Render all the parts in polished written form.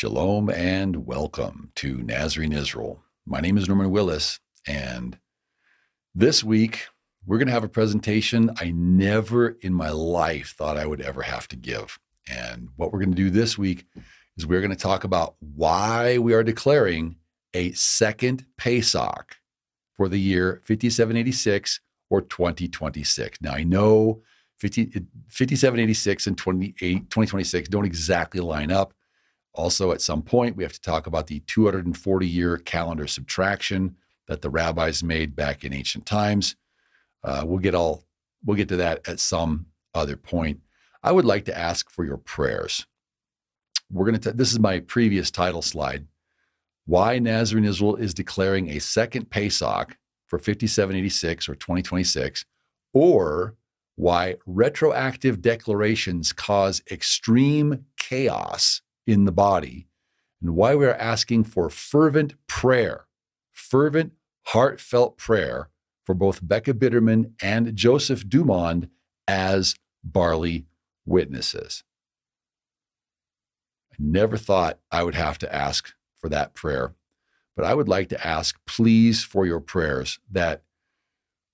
Shalom and welcome to Nazarene Israel. My name is Norman Willis, and this week we're going to have a presentation I never in my life thought I would ever have to give. And what we're going to do this week is we're going to talk about why we are declaring a second Pesach for the year 5786 or 2026. Now, I know 5786 and 2026 don't exactly line up. Also, at some point, we have to talk about the 240-year calendar subtraction that the rabbis made back in ancient times. We'll get to that at some other point. I would like to ask for your prayers. This is my previous title slide. Why Nazarene Israel is declaring a second Pesach for 5786 or 2026, or why retroactive declarations cause extreme chaos in the body, and why we are asking for fervent, heartfelt prayer for both Becca Bitterman and Joseph Dumond as Barley witnesses. I never thought I would have to ask for that prayer, but I would like to ask, please, for your prayers that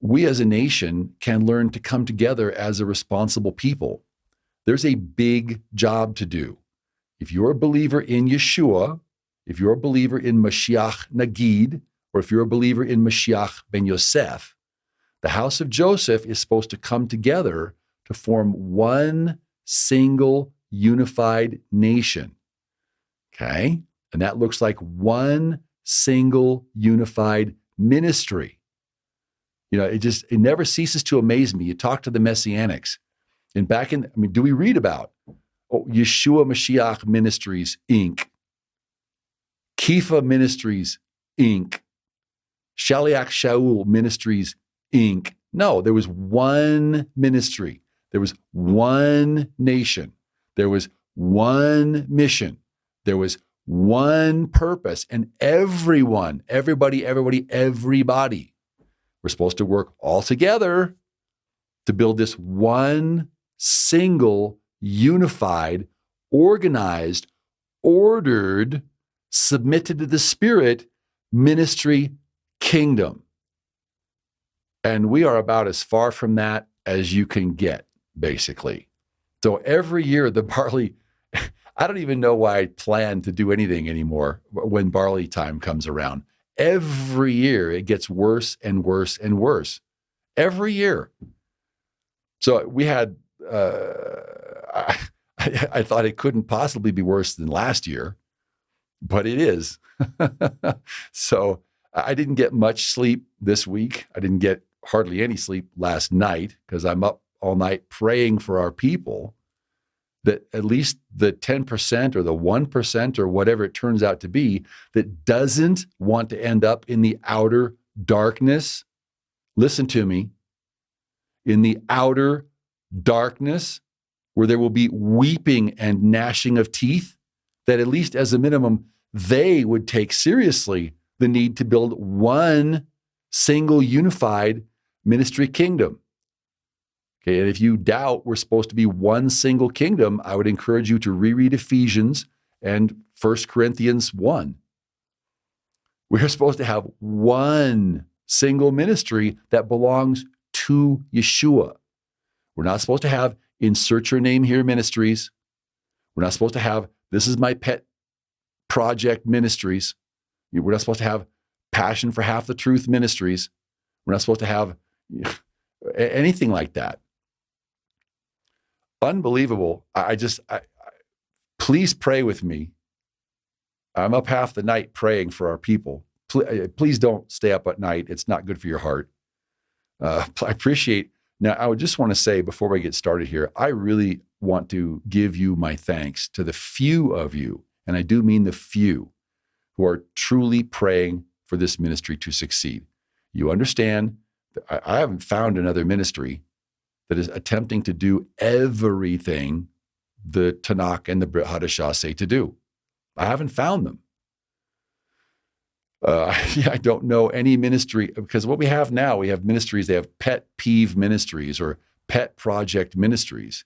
we as a nation can learn to come together as a responsible people. There's a big job to do. If you're a believer in Yeshua, if you're a believer in Mashiach Nagid, or if you're a believer in Mashiach ben Yosef, the house of Joseph is supposed to come together to form one single unified nation. Okay? And that looks like one single unified ministry. You know, it never ceases to amaze me. You talk to the Messianics, and do we read about Yeshua Mashiach Ministries, Inc., Kifa Ministries, Inc., Shaliach Shaul Ministries, Inc.? No, there was one ministry. There was one nation. There was one mission. There was one purpose. And everybody, we're supposed to work all together to build this one single, unified, organized, ordered, submitted to the Spirit ministry kingdom. And we are about as far from that as you can get, basically. So every year, the barley, I don't even know why I plan to do anything anymore when barley time comes around. Every year, it gets worse and worse and worse. Every year. So we had, I thought it couldn't possibly be worse than last year, but it is. So I didn't get much sleep this week. I didn't get hardly any sleep last night because I'm up all night praying for our people that at least the 10% or the 1% or whatever it turns out to be that doesn't want to end up in the outer darkness. Listen to me. In the outer darkness, where there will be weeping and gnashing of teeth, that at least as a minimum, they would take seriously the need to build one single unified ministry kingdom. Okay, and if you doubt we're supposed to be one single kingdom, I would encourage you to reread Ephesians and 1 Corinthians 1. We're supposed to have one single ministry that belongs to Yeshua. We're not supposed to have insert your name here ministries. We're not supposed to have this is my pet project ministries. We're not supposed to have passion for half the truth ministries. We're not supposed to have anything like that. Unbelievable. Please pray with me. I'm up half the night praying for our people. Please don't stay up at night. It's not good for your heart. I appreciate. Now, I would just want to say before we get started here, I really want to give you my thanks to the few of you, and I do mean the few, who are truly praying for this ministry to succeed. You understand that I haven't found another ministry that is attempting to do everything the Tanakh and the Brit Hadashah say to do. I haven't found them. I don't know any ministry, because what we have now, we have ministries, they have pet peeve ministries or pet project ministries.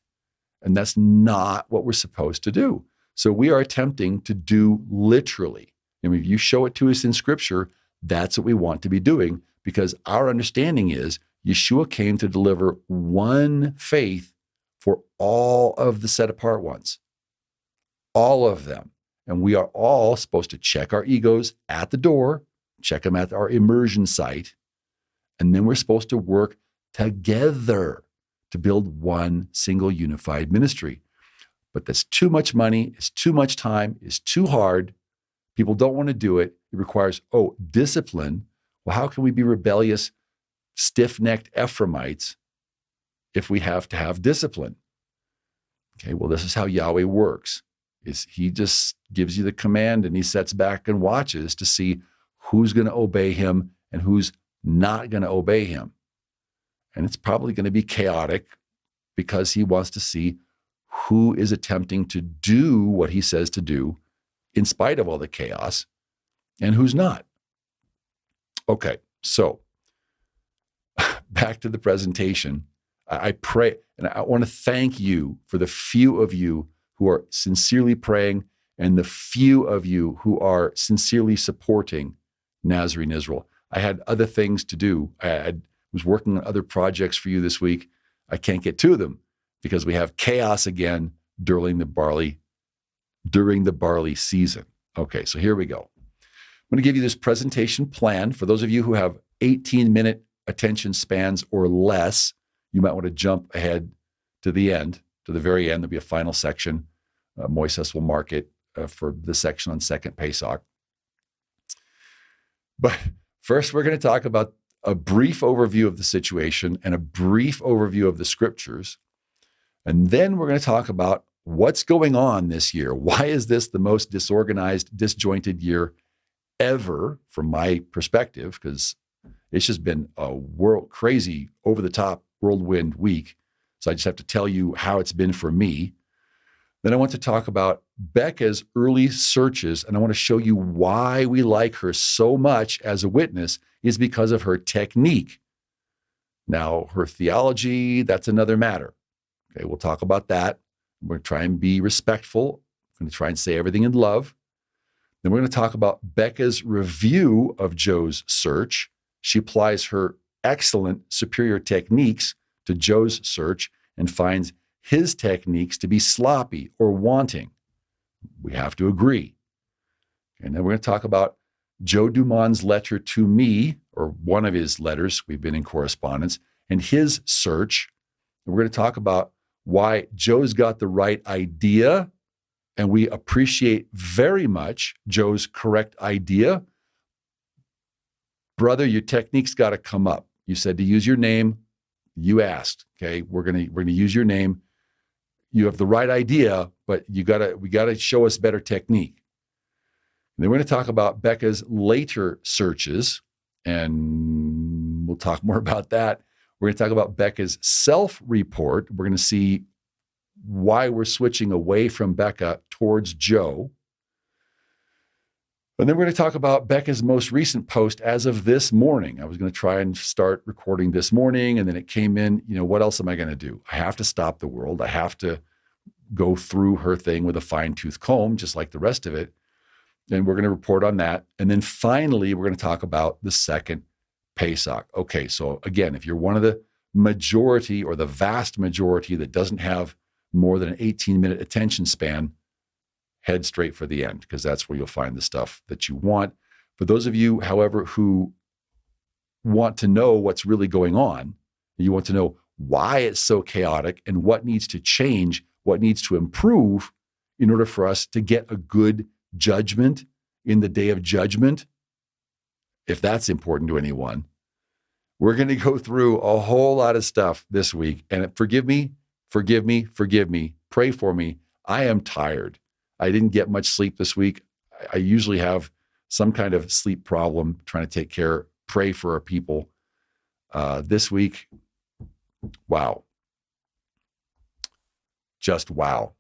And that's not what we're supposed to do. So we are attempting to do literally. And if you show it to us in Scripture, that's what we want to be doing, because our understanding is Yeshua came to deliver one faith for all of the set apart ones, all of them. And we are all supposed to check our egos at the door, check them at our immersion site, and then we're supposed to work together to build one single unified ministry. But that's too much money, it's too much time, it's too hard. People don't want to do it. It requires, discipline. Well, how can we be rebellious, stiff-necked Ephraimites if we have to have discipline? Okay, well, this is how Yahweh works. Is he just gives you the command and he sits back and watches to see who's going to obey him and who's not going to obey him. And it's probably going to be chaotic because he wants to see who is attempting to do what he says to do in spite of all the chaos and who's not. Okay, so back to the presentation. I pray, and I want to thank you for the few of you who are sincerely praying and the few of you who are sincerely supporting Nazarene Israel. I had other things to do. I was working on other projects for you this week. I can't get to them because we have chaos again during the barley season. Okay, so here we go. I'm going to give you this presentation plan. For those of you who have 18-minute attention spans or less, you might want to jump ahead to the end, to the very end. There'll be a final section. Moises will mark it for the section on Second Pesach. But first, we're going to talk about a brief overview of the situation and a brief overview of the scriptures. And then we're going to talk about what's going on this year. Why is this the most disorganized, disjointed year ever from my perspective? Because it's just been a crazy, over-the-top whirlwind week. So I just have to tell you how it's been for me. Then I want to talk about Becca's early searches, and I want to show you why we like her so much as a witness is because of her technique. Now, her theology, that's another matter. Okay, we'll talk about that. We're going to try and be respectful. I'm going to try and say everything in love. Then we're going to talk about Becca's review of Joe's search. She applies her excellent superior techniques to Joe's search and finds his techniques to be sloppy or wanting. We have to agree. And then we're going to talk about Joe Dumont's letter to me, or one of his letters, we've been in correspondence, and his search. And we're going to talk about why Joe's got the right idea, and we appreciate very much Joe's correct idea. Brother, your technique's got to come up. You said to use your name. You asked. Okay, we're gonna use your name. You have the right idea, but we gotta show us better technique. And then we're going to talk about Becca's later searches, and we'll talk more about that. We're going to talk about Becca's self-report. We're going to see why we're switching away from Becca towards Joe. And then we're going to talk about Becca's most recent post as of this morning. I was going to try and start recording this morning, and then it came in, what else am I going to do? I have to stop the world. I have to go through her thing with a fine-tooth comb, just like the rest of it. And we're going to report on that. And then finally, we're going to talk about the second Pesach. Okay, so again, if you're one of the majority or the vast majority that doesn't have more than an 18-minute attention span, head straight for the end, because that's where you'll find the stuff that you want. For those of you, however, who want to know what's really going on, you want to know why it's so chaotic and what needs to change, what needs to improve in order for us to get a good judgment in the day of judgment, if that's important to anyone, we're going to go through a whole lot of stuff this week. And forgive me, pray for me. I am tired. I didn't get much sleep this week. I usually have some kind of sleep problem, trying to pray for our people. This week, wow. Just wow.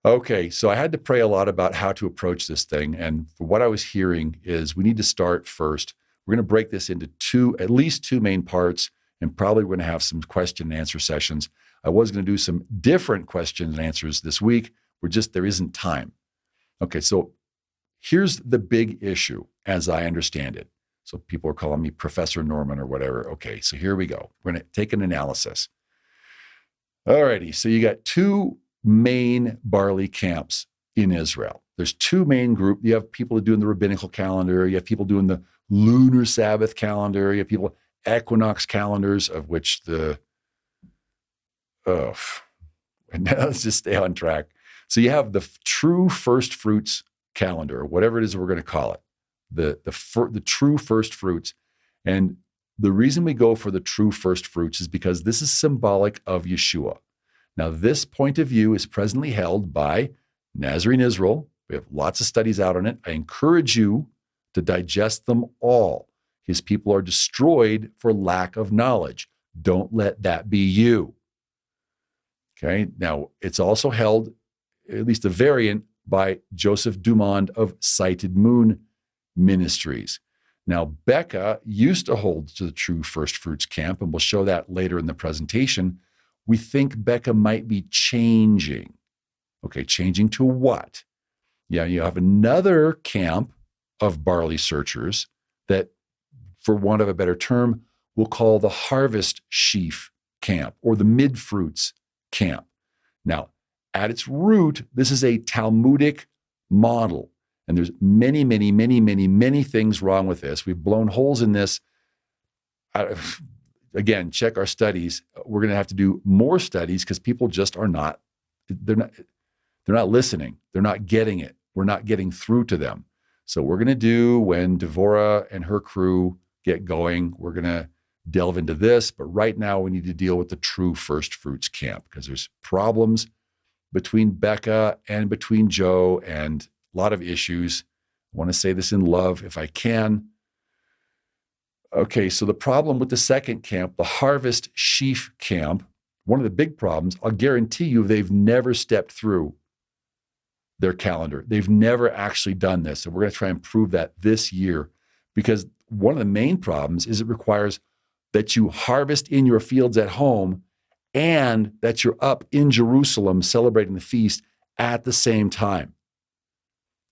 Okay, so I had to pray a lot about how to approach this thing. And what I was hearing is we need to start first. We're going to break this into at least two main parts, and probably we're going to have some question and answer sessions. I was going to do some different questions and answers this week. There isn't time. Okay, so here's the big issue as I understand it. So people are calling me Professor Norman or whatever. Okay, so here we go. We're going to take an analysis. All righty, so you got two main barley camps in Israel. There's two main groups. You have people doing the rabbinical calendar. You have people doing the lunar Sabbath calendar. You have people equinox calendars, of which let's just stay on track. So you have the true first fruits calendar, or whatever it is we're going to call it, the true first fruits. And the reason we go for the true first fruits is because this is symbolic of Yeshua. Now, this point of view is presently held by Nazarene Israel. We have lots of studies out on it. I encourage you to digest them all. His people are destroyed for lack of knowledge. Don't let that be you. Okay, now it's also held, at least a variant, by Joseph Dumond of Sighted Moon Ministries. Now, Becca used to hold to the true first fruits camp, and we'll show that later in the presentation. We think Becca might be changing. Okay, changing to what? Yeah, you have another camp of barley searchers that, for want of a better term, we'll call the harvest sheaf camp or the mid-fruits camp. Now, at its root, this is a Talmudic model. And there's many, many, many, many, many things wrong with this. We've blown holes in this. Again, check our studies. We're going to have to do more studies because people just are not, they're not listening. They're not getting it. We're not getting through to them. So we're going to do, when Devorah and her crew get going, we're going to delve into this. But right now we need to deal with the true first fruits camp because there's problems between Becca and between Joe and a lot of issues. I want to say this in love if I can. Okay, so the problem with the second camp, the harvest sheaf camp, one of the big problems, I'll guarantee you they've never stepped through their calendar. They've never actually done this. And we're going to try and prove that this year because one of the main problems is it requires that you harvest in your fields at home and that you're up in Jerusalem celebrating the feast at the same time.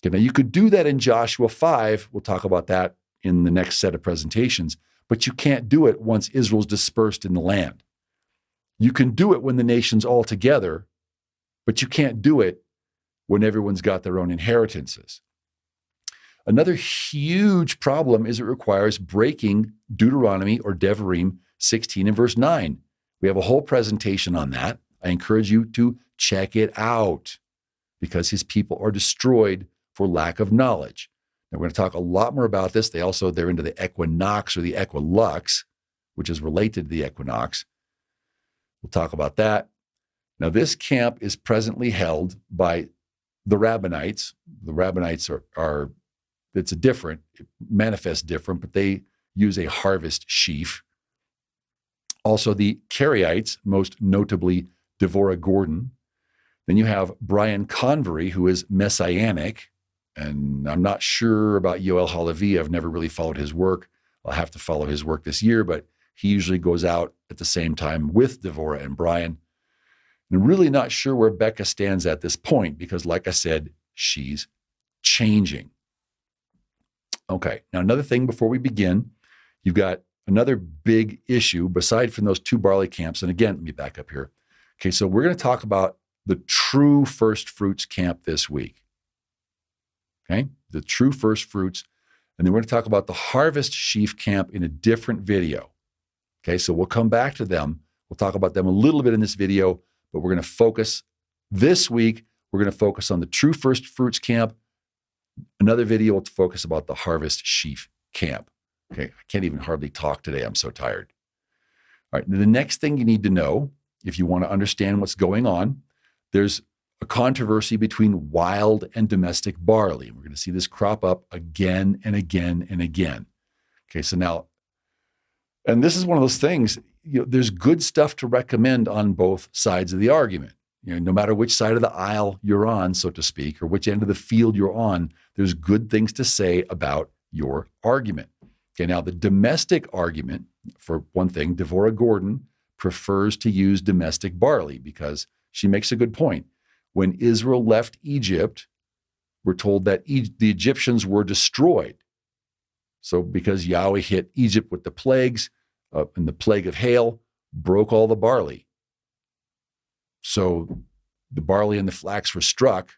Okay, now you could do that in Joshua 5. We'll talk about that in the next set of presentations, but you can't do it once Israel's dispersed in the land. You can do it when the nation's all together, but you can't do it when everyone's got their own inheritances. Another huge problem is it requires breaking Deuteronomy or Devarim 16 and verse 9. We have a whole presentation on that. I encourage you to check it out because his people are destroyed for lack of knowledge. Now, we're going to talk a lot more about this. They're into the equinox or the equilux, which is related to the equinox. We'll talk about that. Now, this camp is presently held by the Rabbinites. The Rabbinites it manifests different, but they use a harvest sheaf. Also, the Karaites, most notably Devorah Gordon. Then you have Brian Convery, who is Messianic. And I'm not sure about Yoel Halevi. I've never really followed his work. I'll have to follow his work this year, but he usually goes out at the same time with Devorah and Brian. And I'm really not sure where Becca stands at this point because, like I said, she's changing. Okay, now another thing before we begin, you've got another big issue beside from those two barley camps. And again, let me back up here. Okay, so we're going to talk about the true first fruits camp this week. Okay, the true first fruits. And then we're going to talk about the harvest sheaf camp in a different video. Okay, so we'll come back to them. We'll talk about them a little bit in this video, but we're going to focus this week. We're going to focus on the true first fruits camp. Another video will focus about the harvest sheaf camp. Okay, I can't even hardly talk today. I'm so tired. All right, the next thing you need to know, if you want to understand what's going on, there's a controversy between wild and domestic barley. We're going to see this crop up again and again and again. Okay, so now, and this is one of those things, there's good stuff to recommend on both sides of the argument. No matter which side of the aisle you're on, so to speak, or which end of the field you're on, there's good things to say about your argument. Okay, now the domestic argument, for one thing, Devorah Gordon prefers to use domestic barley because she makes a good point. when Israel left Egypt, we're told that the Egyptians were destroyed. So because Yahweh hit Egypt with the plagues, and the plague of hail broke all the barley. So the barley and the flax were struck,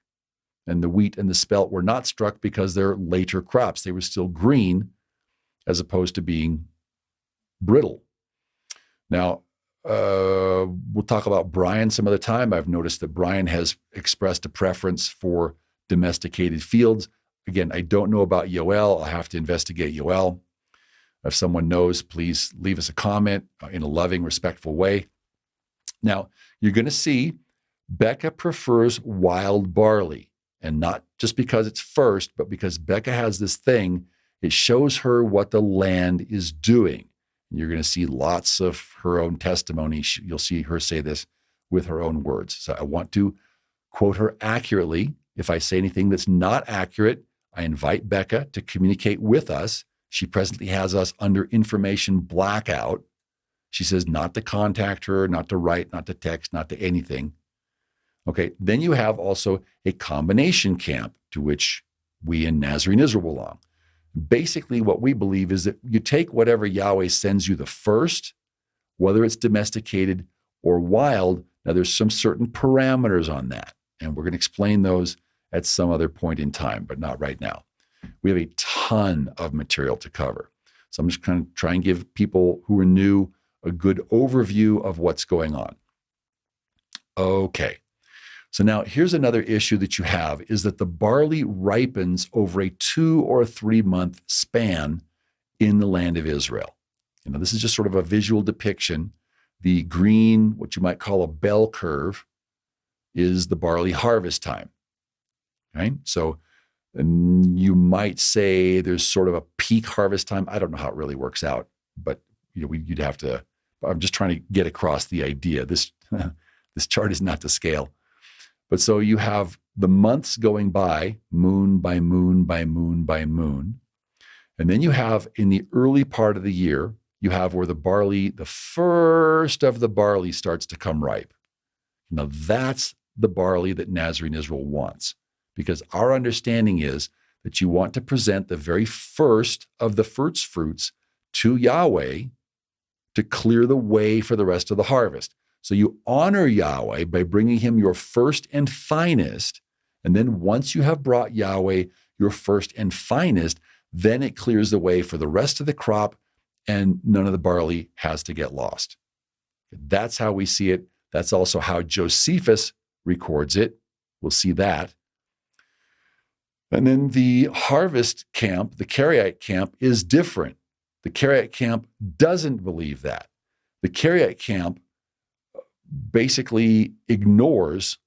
and the wheat and the spelt were not struck because they're later crops. They were still green as opposed to being brittle. Now, we'll talk about Brian some other time. I've noticed that Brian has expressed a preference for domesticated fields. Again, I don't know about Yoel. I'll have to investigate Yoel. If someone knows, please leave us a comment in a loving, respectful way. Now, you're going to see Becca prefers wild barley, and not just because it's first, but because Becca has this thing. It shows her what the land is doing. You're going to see lots of her own testimony. You'll see her say this with her own words. So I want to quote her accurately. If I say anything that's not accurate, I invite Becca to communicate with us. She presently has us under information blackout. She says not to contact her, not to write, not to text, not to anything. Okay, then you have also a combination camp to which we in Nazarene Israel belong. Basically, what we believe is that you take whatever Yahweh sends you the first, whether it's domesticated or wild. Now, there's some certain parameters on that, and we're going to explain those at some other point in time, but not right now. We have a ton of material to cover. So I'm just going to try and give people who are new a good overview of what's going on. Okay. So now here's another issue that you have is that the barley ripens over a 2 or 3 month span in the land of Israel. This is just sort of a visual depiction. The green, what you might call a bell curve, is the barley harvest time. Right? So you might say there's sort of a peak harvest time. I don't know how it really works out, but you'd have to. I'm just trying to get across the idea. This chart is not to scale. But so you have the months going by, moon by moon by moon by moon. And then you have in the early part of the year, you have where the first of the barley starts to come ripe. Now that's the barley that Nazarene Israel wants, because our understanding is that you want to present the very first of the firstfruits to Yahweh to clear the way for the rest of the harvest. So you honor Yahweh by bringing him your first and finest. And then once you have brought Yahweh your first and finest, then it clears the way for the rest of the crop, and none of the barley has to get lost. That's how we see it. That's also how Josephus records it. We'll see that. And then the harvest camp, the Karaite camp, is different. The Karaite camp doesn't believe that. The Karaite camp basically ignores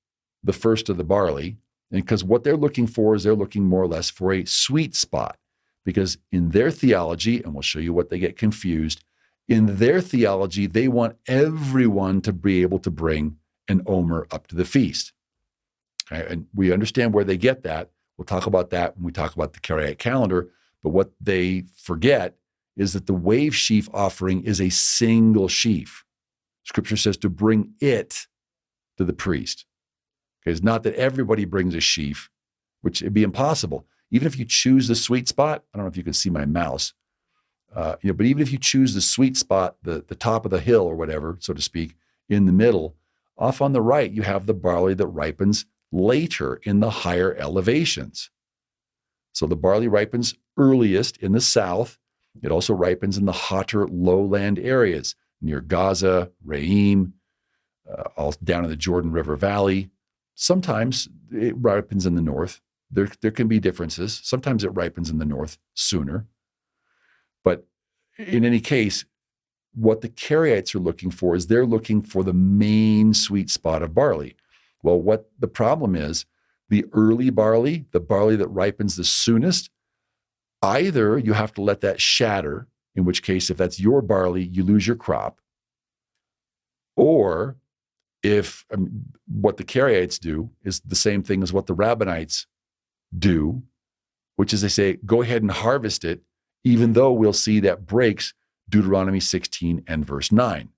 the first of the barley, and because what they're looking for is they're looking more or less for a sweet spot, because in their theology, and we'll show you what they get confused, in their theology, they want everyone to be able to bring an omer up to the feast. Okay? And we understand where they get that. We'll talk about that when we talk about the Karaite calendar, but what they forget is that the wave sheaf offering is a single sheaf. Scripture says to bring it to the priest. Okay, it's not that everybody brings a sheaf, which would be impossible. Even if you choose the sweet spot, I don't know if you can see my mouse, but even if you choose the sweet spot, the top of the hill or whatever, so to speak, in the middle, off on the right, you have the barley that ripens later in the higher elevations. So the barley ripens earliest in the south. It also ripens in the hotter lowland areas near Gaza, Re'im, all down in the Jordan River Valley. Sometimes it ripens in the north. There can be differences. Sometimes it ripens in the north sooner. But in any case, what the Karaites are looking for is they're looking for the main sweet spot of barley. Well, what the problem is, the early barley, the barley that ripens the soonest, either you have to let that shatter, in which case, if that's your barley, you lose your crop. Or if what the Karaites do is the same thing as what the Rabbinites do, which is they say, go ahead and harvest it, even though we'll see that breaks Deuteronomy 16 and verse 9.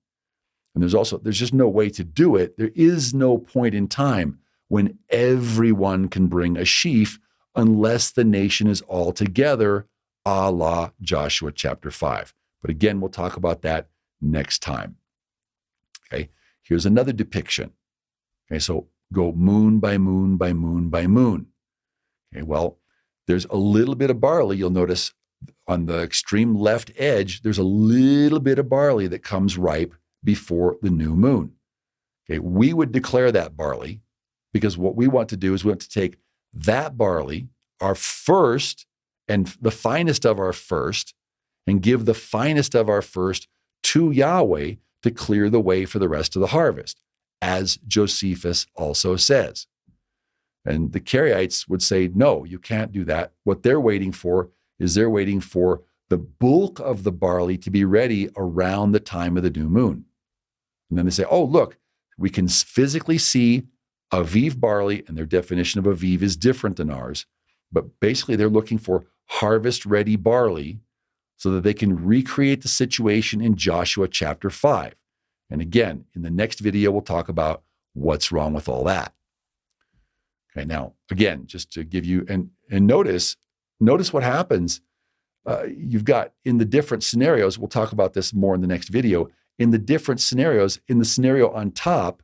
And there's just no way to do it. There is no point in time when everyone can bring a sheaf unless the nation is all together, a la Joshua chapter 5. But again, we'll talk about that next time. Okay, here's another depiction. Okay, so go moon by moon by moon by moon. Okay, well, there's a little bit of barley. You'll notice on the extreme left edge, there's a little bit of barley that comes ripe before the new moon. Okay, we would declare that barley because what we want to do is we want to take that barley, our first and the finest of our first, and give the finest of our first to Yahweh to clear the way for the rest of the harvest, as Josephus also says. And the Karaites would say, no, you can't do that. What they're waiting for is they're waiting for the bulk of the barley to be ready around the time of the new moon. And then they say, oh, look, we can physically see Aviv barley, and their definition of Aviv is different than ours. But basically, they're looking for harvest-ready barley so that they can recreate the situation in Joshua chapter 5. And again, in the next video, we'll talk about what's wrong with all that. Okay, now, again, just to give you, and notice what happens. You've got in the different scenarios, we'll talk about this more in the next video, in the different scenarios, in the scenario on top,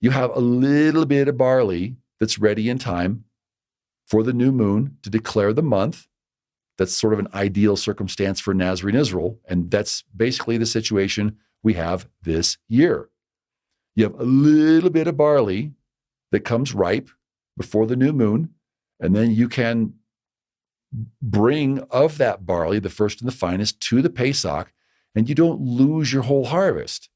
you have a little bit of barley that's ready in time for the new moon to declare the month. That's sort of an ideal circumstance for Nazarene Israel, and that's basically the situation we have this year. You have a little bit of barley that comes ripe before the new moon, and then you can bring of that barley, the first and the finest, to the Pesach, and you don't lose your whole harvest.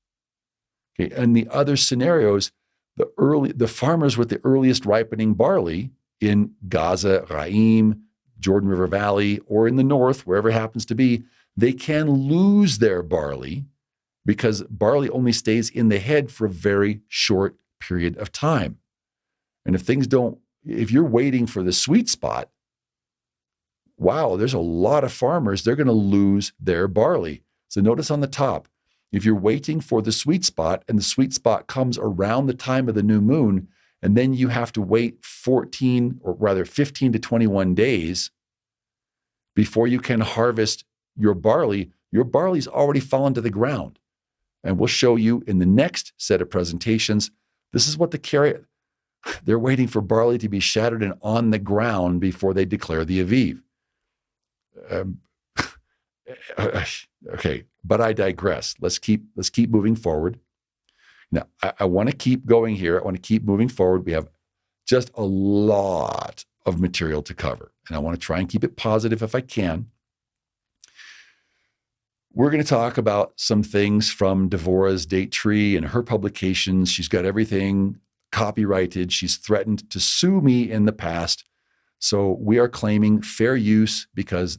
Okay, and the other scenarios, the farmers with the earliest ripening barley in Gaza, Raim, Jordan River Valley, or in the north, wherever it happens to be, they can lose their barley because barley only stays in the head for a very short period of time. And if you're waiting for the sweet spot, wow, there's a lot of farmers, they're going to lose their barley. So notice on the top, if you're waiting for the sweet spot and the sweet spot comes around the time of the new moon, and then you have to wait 15 to 21 days before you can harvest your barley's already fallen to the ground. And we'll show you in the next set of presentations, this is what they're waiting for barley to be shattered and on the ground before they declare the Aviv. Okay, but I digress. Let's keep moving forward. Now, I want to keep going here. I want to keep moving forward. We have just a lot of material to cover, and I want to try and keep it positive if I can. We're going to talk about some things from Devorah's Date Tree and her publications. She's got everything copyrighted. She's threatened to sue me in the past. So we are claiming fair use because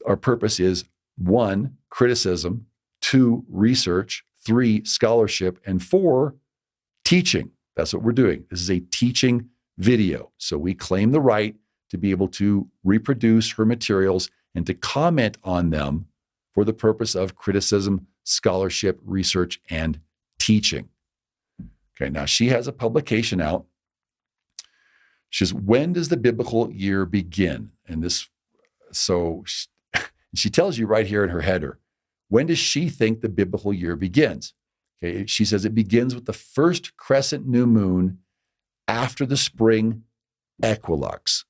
our purpose is 1, criticism, 2, research, 3, scholarship, and 4, teaching. That's what we're doing. This is a teaching video. So we claim the right to be able to reproduce her materials and to comment on them for the purpose of criticism, scholarship, research, and teaching. Okay, now she has a publication out. She says, when does the biblical year begin? And she tells you right here in her header, when does she think the biblical year begins? Okay, she says it begins with the first crescent new moon after the spring equinox.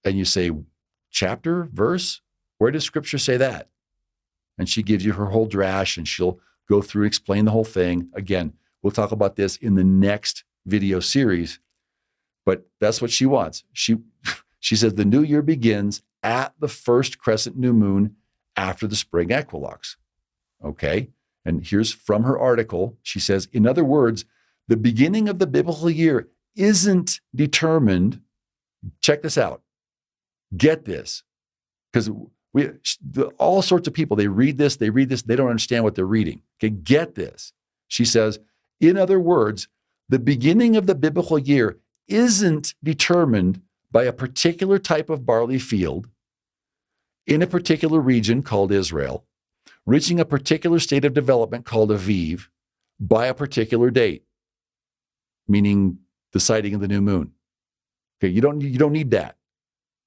And you say, chapter, verse? Where does scripture say that? And she gives you her whole drash and she'll go through and explain the whole thing. Again, we'll talk about this in the next video series, but that's what she wants. She says the new year begins at the first crescent new moon after the spring equinox. Okay? And here's from her article. She says, in other words, the beginning of the biblical year isn't determined. Check this out. Get this. Because all sorts of people, they read this, they don't understand what they're reading. Okay, get this. She says, in other words, the beginning of the biblical year isn't determined by a particular type of barley field in a particular region called Israel, reaching a particular state of development called Aviv by a particular date. meaning the sighting of the new moon. Okay, you don't need that.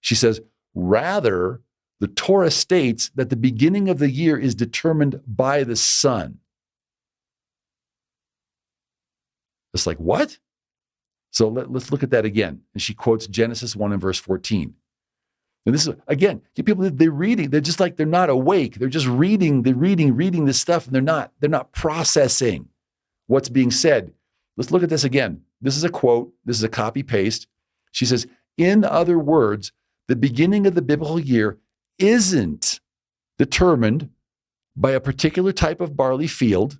She says, rather, the Torah states that the beginning of the year is determined by the sun. It's like, what? So let's look at that again. And she quotes Genesis 1 and verse 14. And this is, again, people, they're reading, they're just like, they're not awake. They're just reading this stuff, and they're not processing what's being said. Let's look at this again. This is a quote. This is a copy paste. She says, in other words, the beginning of the biblical year isn't determined by a particular type of barley field,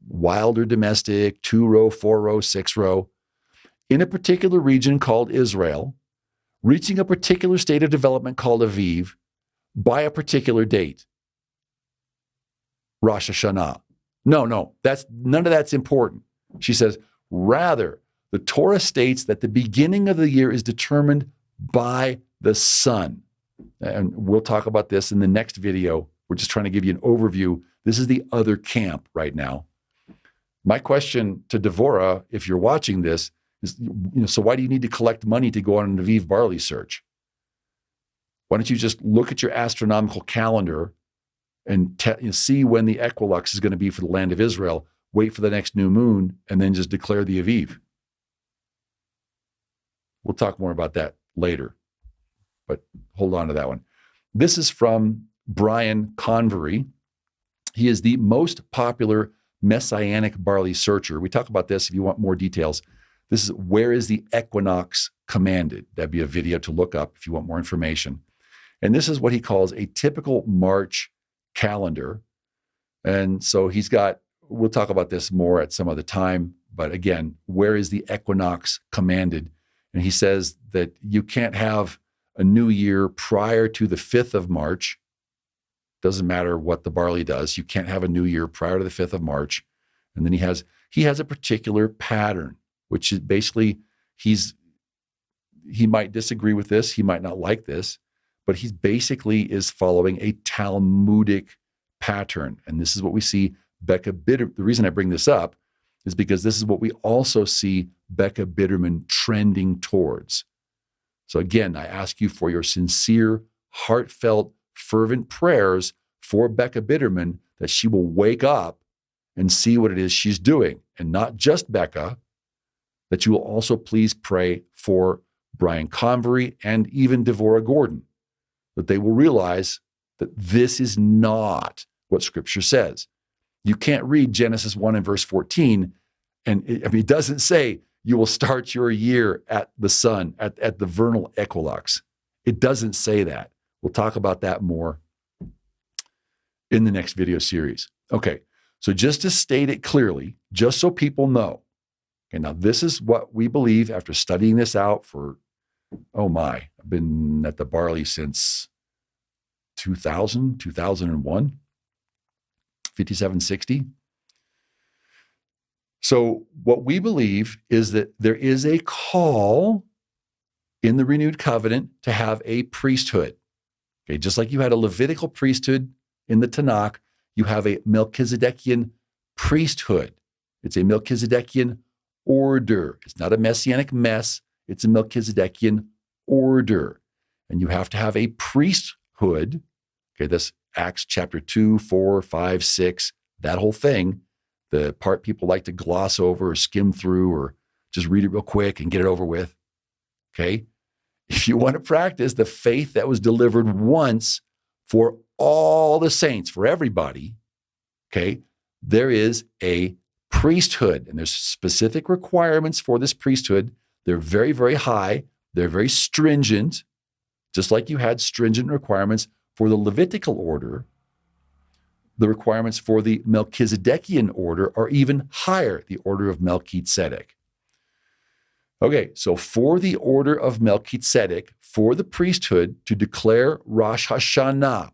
wild or domestic, 2-row, 4-row, 6-row, in a particular region called Israel, reaching a particular state of development called Aviv by a particular date. Rosh HaShanah. No, none of that's important. She says, rather, the Torah states that the beginning of the year is determined by the sun. And we'll talk about this in the next video. We're just trying to give you an overview. This is the other camp right now. My question to Devorah, if you're watching this, is, so why do you need to collect money to go on an Aviv barley search? Why don't you just look at your astronomical calendar and see when the equinox is going to be for the land of Israel, wait for the next new moon, and then just declare the Aviv? We'll talk more about that later, but hold on to that one. This is from Brian Convery. He is the most popular messianic barley searcher. We talk about this if you want more details. This is where is the equinox commanded? That'd be a video to look up if you want more information. And this is what he calls a typical March calendar. And so we'll talk about this more at some other time. But again, where is the equinox commanded? And he says that you can't have a new year prior to the 5th of March. Doesn't matter what the barley does. You can't have a new year prior to the 5th of March. And then he has a particular pattern, which is basically, he might disagree with this, he might not like this, but he basically is following a Talmudic pattern. And this is what we see Becca Bitterman. The reason I bring this up is because this is what we also see Becca Bitterman trending towards. So again, I ask you for your sincere, heartfelt, fervent prayers for Becca Bitterman, that she will wake up and see what it is she's doing. And not just Becca, that you will also please pray for Brian Convery and even Devorah Gordon, that they will realize that this is not what Scripture says. You can't read Genesis 1 and verse 14, and it doesn't say you will start your year at the sun, at the vernal equinox. It doesn't say that. We'll talk about that more in the next video series. Okay, so just to state it clearly, just so people know, okay, now this is what we believe after studying this out for, I've been at the barley since 2000, 2001, 5760. So what we believe is that there is a call in the renewed covenant to have a priesthood. Okay, just like you had a Levitical priesthood in the Tanakh, you have a Melchizedekian priesthood. It's a Melchizedekian order. It's not a messianic mess. It's a Melchizedekian order. And you have to have a priesthood. Okay, this Acts chapter 2, 4, 5, 6, that whole thing, the part people like to gloss over or skim through or just read it real quick and get it over with. Okay? If you want to practice the faith that was delivered once for all the saints, for everybody, okay, there is a priesthood, and there's specific requirements for this priesthood. They're very, very high. They're very stringent, just like you had stringent requirements for the Levitical order. The requirements for the Melchizedekian order are even higher, the order of Melchizedek. Okay, so for the order of Melchizedek, for the priesthood to declare Rosh HaShanah,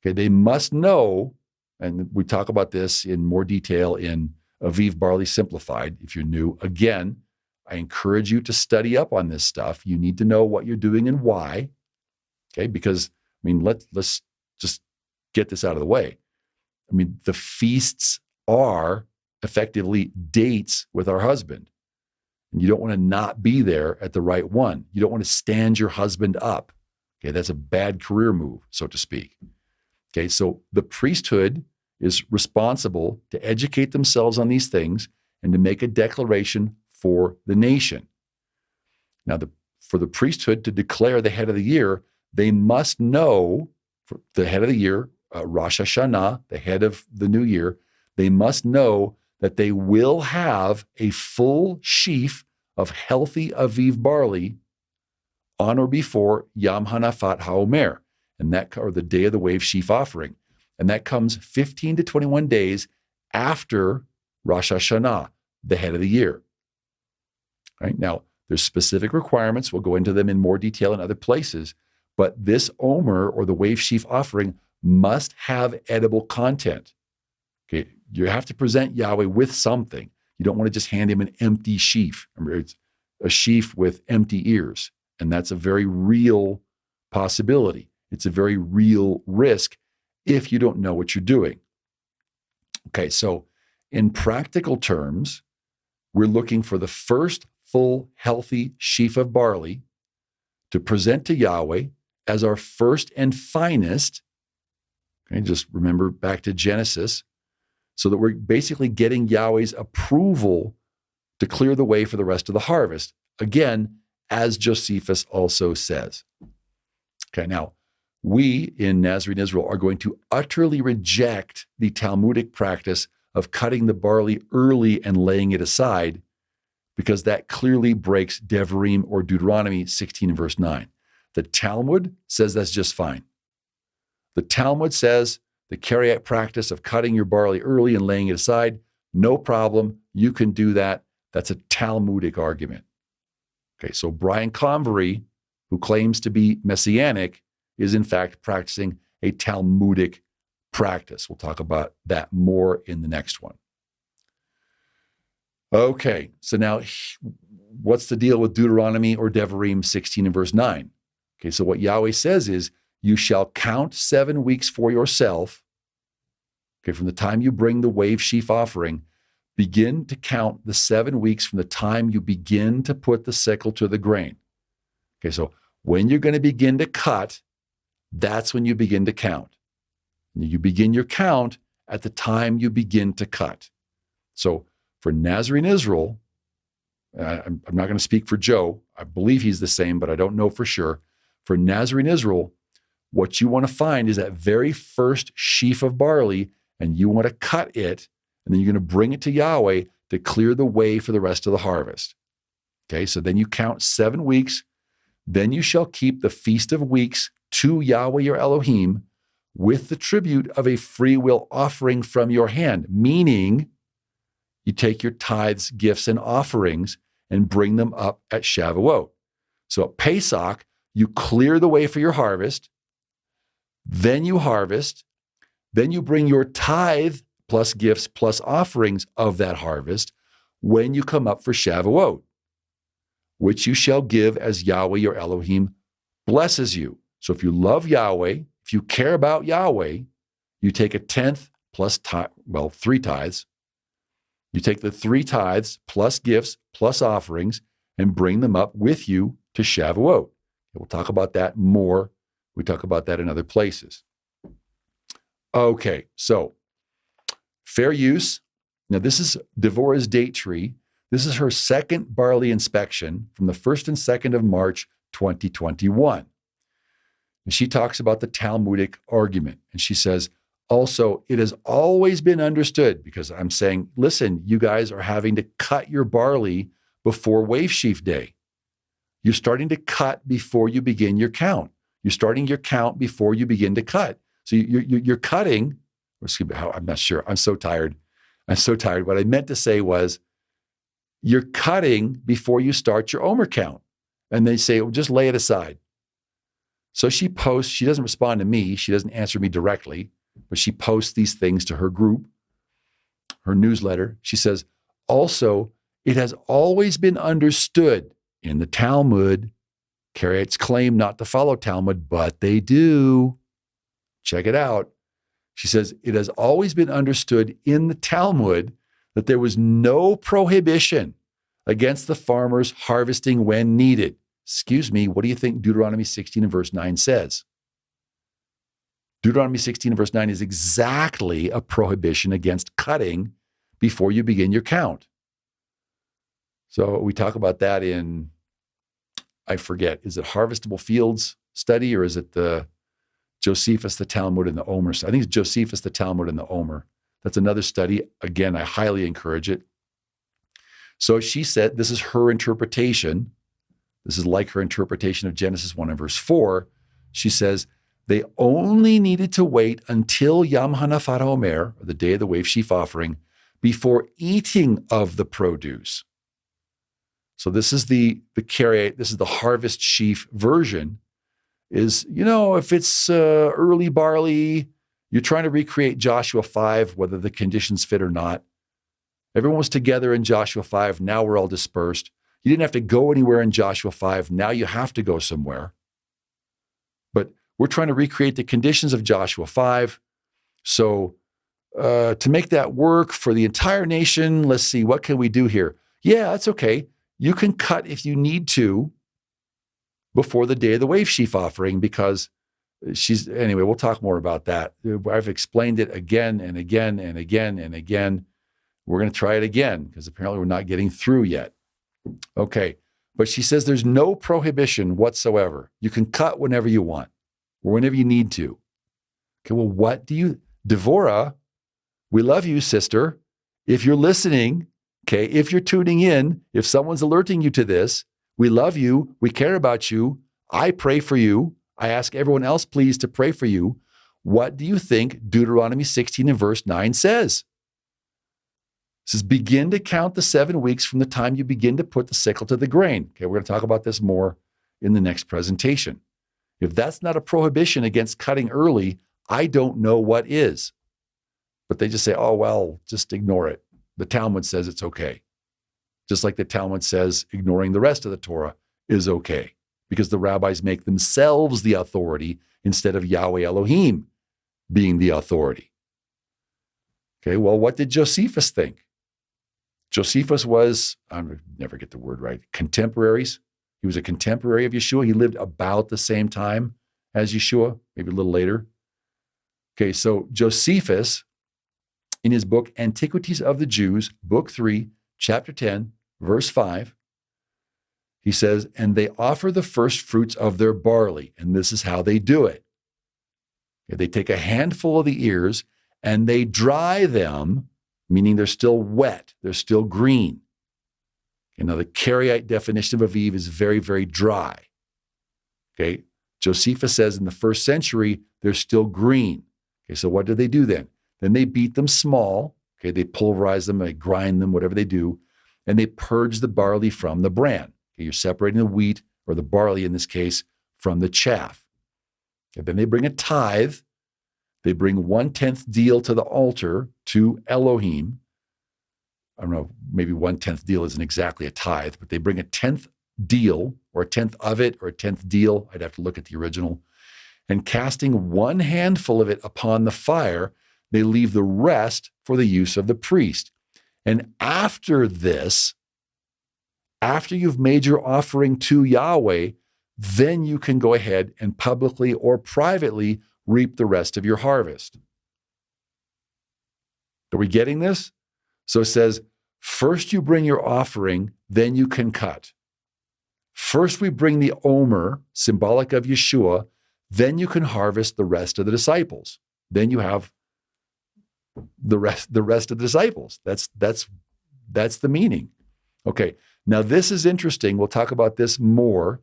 okay, they must know, and we talk about this in more detail in Aviv Barley Simplified. If you're new, again, I encourage you to study up on this stuff. You need to know what you're doing and why, okay, because, let's just get this out of the way. The feasts are effectively dates with our husband. And you don't want to not be there at the right one. You don't want to stand your husband up. Okay, that's a bad career move, so to speak. Okay, so the priesthood is responsible to educate themselves on these things and to make a declaration for the nation. Now, for the priesthood to declare the head of the year, they must know, for the head of the year, Rosh HaShanah, the head of the new year, they must know that they will have a full sheaf of healthy Aviv barley on or before Yom Hanafat HaOmer, and that, or the day of the wave sheaf offering. And that comes 15 to 21 days after Rosh HaShanah, the head of the year. Right? Now, there's specific requirements. We'll go into them in more detail in other places. But this Omer, or the wave sheaf offering, must have edible content. Okay, you have to present Yahweh with something. You don't want to just hand him an empty sheaf. Remember, it's a sheaf with empty ears. And that's a very real possibility. It's a very real risk if you don't know what you're doing. Okay, so in practical terms, we're looking for the first full, healthy sheaf of barley to present to Yahweh as our first and finest. Okay, just remember back to Genesis, so that we're basically getting Yahweh's approval to clear the way for the rest of the harvest. Again, as Josephus also says. Okay, now, we in Nazarene Israel are going to utterly reject the Talmudic practice of cutting the barley early and laying it aside, because that clearly breaks Devarim or Deuteronomy 16 and verse 9. The Talmud says that's just fine. The Talmud says the Karaite practice of cutting your barley early and laying it aside, no problem, you can do that. That's a Talmudic argument. Okay, so Brian Convery, who claims to be Messianic, is in fact practicing a Talmudic practice. We'll talk about that more in the next one. Okay, so now what's the deal with Deuteronomy or Devarim 16 and verse 9? Okay, so what Yahweh says is, you shall count 7 weeks for yourself. Okay, from the time you bring the wave sheaf offering, begin to count the 7 weeks from the time you begin to put the sickle to the grain. Okay, so when you're going to begin to cut, that's when you begin to count. You begin your count at the time you begin to cut. So for Nazarene Israel, I'm not going to speak for Joe. I believe he's the same, but I don't know for sure. For Nazarene Israel, what you want to find is that very first sheaf of barley, and you want to cut it, and then you're going to bring it to Yahweh to clear the way for the rest of the harvest. Okay, so then you count 7 weeks. Then you shall keep the Feast of Weeks to Yahweh your Elohim with the tribute of a freewill offering from your hand, meaning you take your tithes, gifts, and offerings and bring them up at Shavuot. So at Pesach, you clear the way for your harvest, then you harvest, then you bring your tithe plus gifts plus offerings of that harvest when you come up for Shavuot, which you shall give as Yahweh your Elohim blesses you. So if you love Yahweh, if you care about Yahweh, you take a tenth plus 3 tithes. You take the 3 tithes plus gifts plus offerings and bring them up with you to Shavuot. We'll talk about that more. We talk about that in other places. Okay, so fair use. Now this is Devorah's Date Tree. This is her second barley inspection from the 1st and 2nd of March, 2021. And she talks about the Talmudic argument. And she says, also, it has always been understood, because I'm saying, listen, you guys are having to cut your barley before wave sheaf day. You're starting to cut before you begin your count. You're starting your count before you begin to cut. So you're cutting, or excuse me, I'm not sure. I'm so tired. What I meant to say was, you're cutting before you start your Omer count. And they say, well, just lay it aside. So she posts, she doesn't respond to me. She doesn't answer me directly, but she posts these things to her group, her newsletter. She says, also, it has always been understood in the Talmud, Karaites claim not to follow Talmud, but they do. Check it out. She says, it has always been understood in the Talmud that there was no prohibition against the farmers harvesting when needed. Excuse me, what do you think Deuteronomy 16 and verse 9 says? Deuteronomy 16 and verse 9 is exactly a prohibition against cutting before you begin your count. So we talk about that in, I forget, is it Harvestable Fields study, or is it the Josephus, the Talmud, and the Omer? I think it's Josephus, the Talmud, and the Omer. That's another study. Again, I highly encourage it. So she said, this is her interpretation. This is like her interpretation of Genesis 1 and verse 4. She says, they only needed to wait until Yom Hanafat HaOmer, or the day of the wave sheaf offering, before eating of the produce. So this is the Kariite, this is the harvest sheaf version, is, if it's early barley, you're trying to recreate Joshua 5, whether the conditions fit or not. Everyone was together in Joshua 5. Now we're all dispersed. You didn't have to go anywhere in Joshua 5. Now you have to go somewhere. But we're trying to recreate the conditions of Joshua 5. So to make that work for the entire nation, let's see, what can we do here? Yeah, that's okay. You can cut if you need to before the day of the wave sheaf offering, because anyway, we'll talk more about that. I've explained it again and again and again and again. We're going to try it again because apparently we're not getting through yet. Okay. But she says there's no prohibition whatsoever. You can cut whenever you want or whenever you need to. Okay. Well, Devorah, we love you, sister. If you're listening, okay, if you're tuning in, if someone's alerting you to this, we love you. We care about you. I pray for you. I ask everyone else, please, to pray for you. What do you think Deuteronomy 16 and verse 9 says? It says, begin to count the 7 weeks from the time you begin to put the sickle to the grain. Okay, we're going to talk about this more in the next presentation. If that's not a prohibition against cutting early, I don't know what is. But they just say, oh, well, just ignore it. The Talmud says it's okay. Just like the Talmud says ignoring the rest of the Torah is okay, because the rabbis make themselves the authority instead of Yahweh Elohim being the authority. Okay, well, what did Josephus think? Josephus was, I never get the word right, contemporaries. He was a contemporary of Yeshua. He lived about the same time as Yeshua, maybe a little later. Okay, so Josephus, in his book, Antiquities of the Jews, book 3, chapter 10, verse 5, he says, and they offer the first fruits of their barley. And this is how they do it. They take a handful of the ears and they dry them, meaning they're still wet, they're still green. The Kariite definition of Aviv is very, very dry. Okay, Josephus says in the first century, they're still green. Okay, so what do they do then? Then they beat them small. Okay, they pulverize them, they grind them, whatever they do, and they purge the barley from the bran. Okay, you're separating the wheat, or the barley in this case, from the chaff. Okay, then they bring a tithe. They bring 1/10 deal to the altar to Elohim. I don't know, maybe 1/10 deal isn't exactly a tithe, but they bring a 10th deal, or a 10th of it, or a 10th deal. I'd have to look at the original. And casting one handful of it upon the fire, they leave the rest for the use of the priest. And after this, after you've made your offering to Yahweh, then you can go ahead and publicly or privately reap the rest of your harvest. Are we getting this? So it says, first you bring your offering, then you can cut. First we bring the Omer, symbolic of Yeshua, then you can harvest the rest of the disciples. Then you have the rest of the disciples. That's the meaning. Okay, now this is interesting. We'll talk about this more.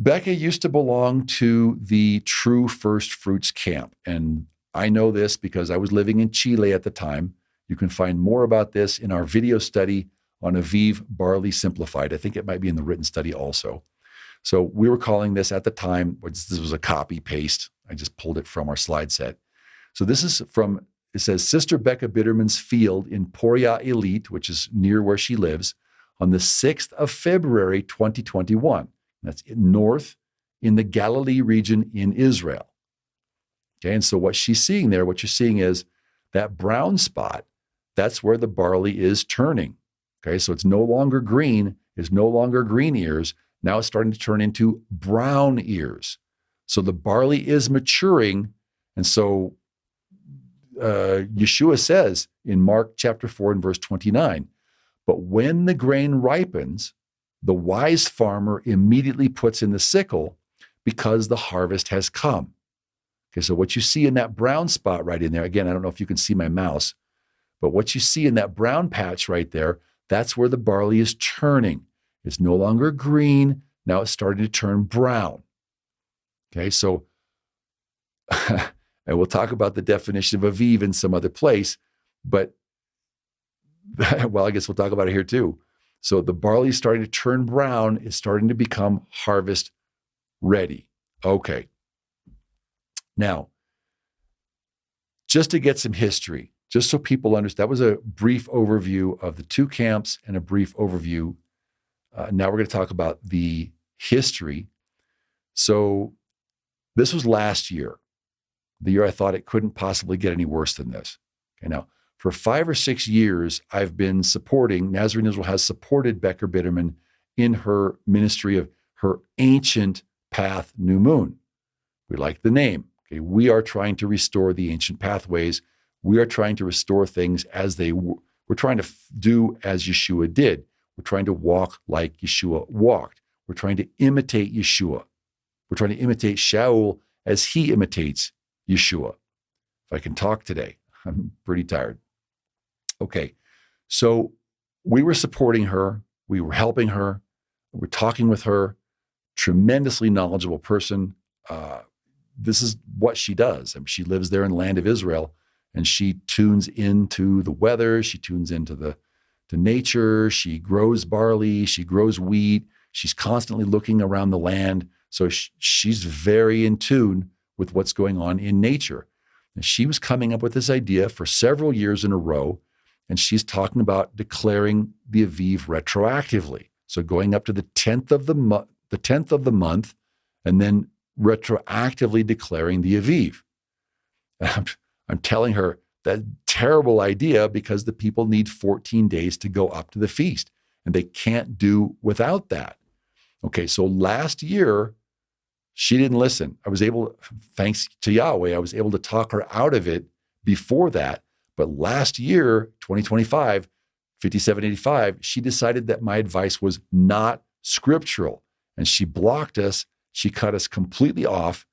Becca used to belong to the true Firstfruits camp, and I know this because I was living in Chile at the time. You can find more about this in our video study on Aviv Barley Simplified. I think it might be in the written study also. So we were calling this at the time, this was a copy paste. I just pulled it from our slide set. So this is from, it says, Sister Becca Bitterman's field in Poria Elite, which is near where she lives, on the 6th of February, 2021. That's north in the Galilee region in Israel. Okay, and so what she's seeing there, what you're seeing is that brown spot, that's where the barley is turning. Okay, so it's no longer green, it's no longer green ears. Now it's starting to turn into brown ears. So the barley is maturing. And so Yeshua says in Mark chapter 4 and verse 29, but when the grain ripens, the wise farmer immediately puts in the sickle because the harvest has come. Okay, so what you see in that brown spot right in there, again, I don't know if you can see my mouse, but what you see in that brown patch right there, that's where the barley is turning. It's no longer green. Now it's starting to turn brown. Okay, so and we'll talk about the definition of Aviv in some other place, but well, I guess we'll talk about it here too. So the barley is starting to turn brown. It's starting to become harvest ready. Okay. Now, just to get some history, just so people understand, that was a brief overview of the two camps and a brief overview. Now we're going to talk about the history. So this was last year, the year I thought it couldn't possibly get any worse than this. Okay, now, for 5 or 6 years, I've been supporting, Nazarene Israel has supported Becker Bitterman in her ministry of her ancient path, New Moon. We like the name. Okay, we are trying to restore the ancient pathways. We are trying to restore things as they were. We're trying to do as Yeshua did. We're trying to walk like Yeshua walked. We're trying to imitate Yeshua. We're trying to imitate Shaul as he imitates Yeshua. If I can talk today, I'm pretty tired. Okay, so we were supporting her. We were helping her. We're talking with her. Tremendously knowledgeable person. This is what she does. I mean, she lives there in the land of Israel, and she tunes into the weather. She tunes into to nature. She grows barley. She grows wheat. She's constantly looking around the land. So she's very in tune with what's going on in nature. And she was coming up with this idea for several years in a row, and she's talking about declaring the Aviv retroactively. So going up to the 10th of the month, and then retroactively declaring the Aviv. I'm telling her that terrible idea because the people need 14 days to go up to the feast, and they can't do without that. Okay, so last year, she didn't listen. I was able, thanks to Yahweh, I was able to talk her out of it before that. But last year, 2025, 5785, she decided that my advice was not scriptural, and she blocked us. She cut us completely off.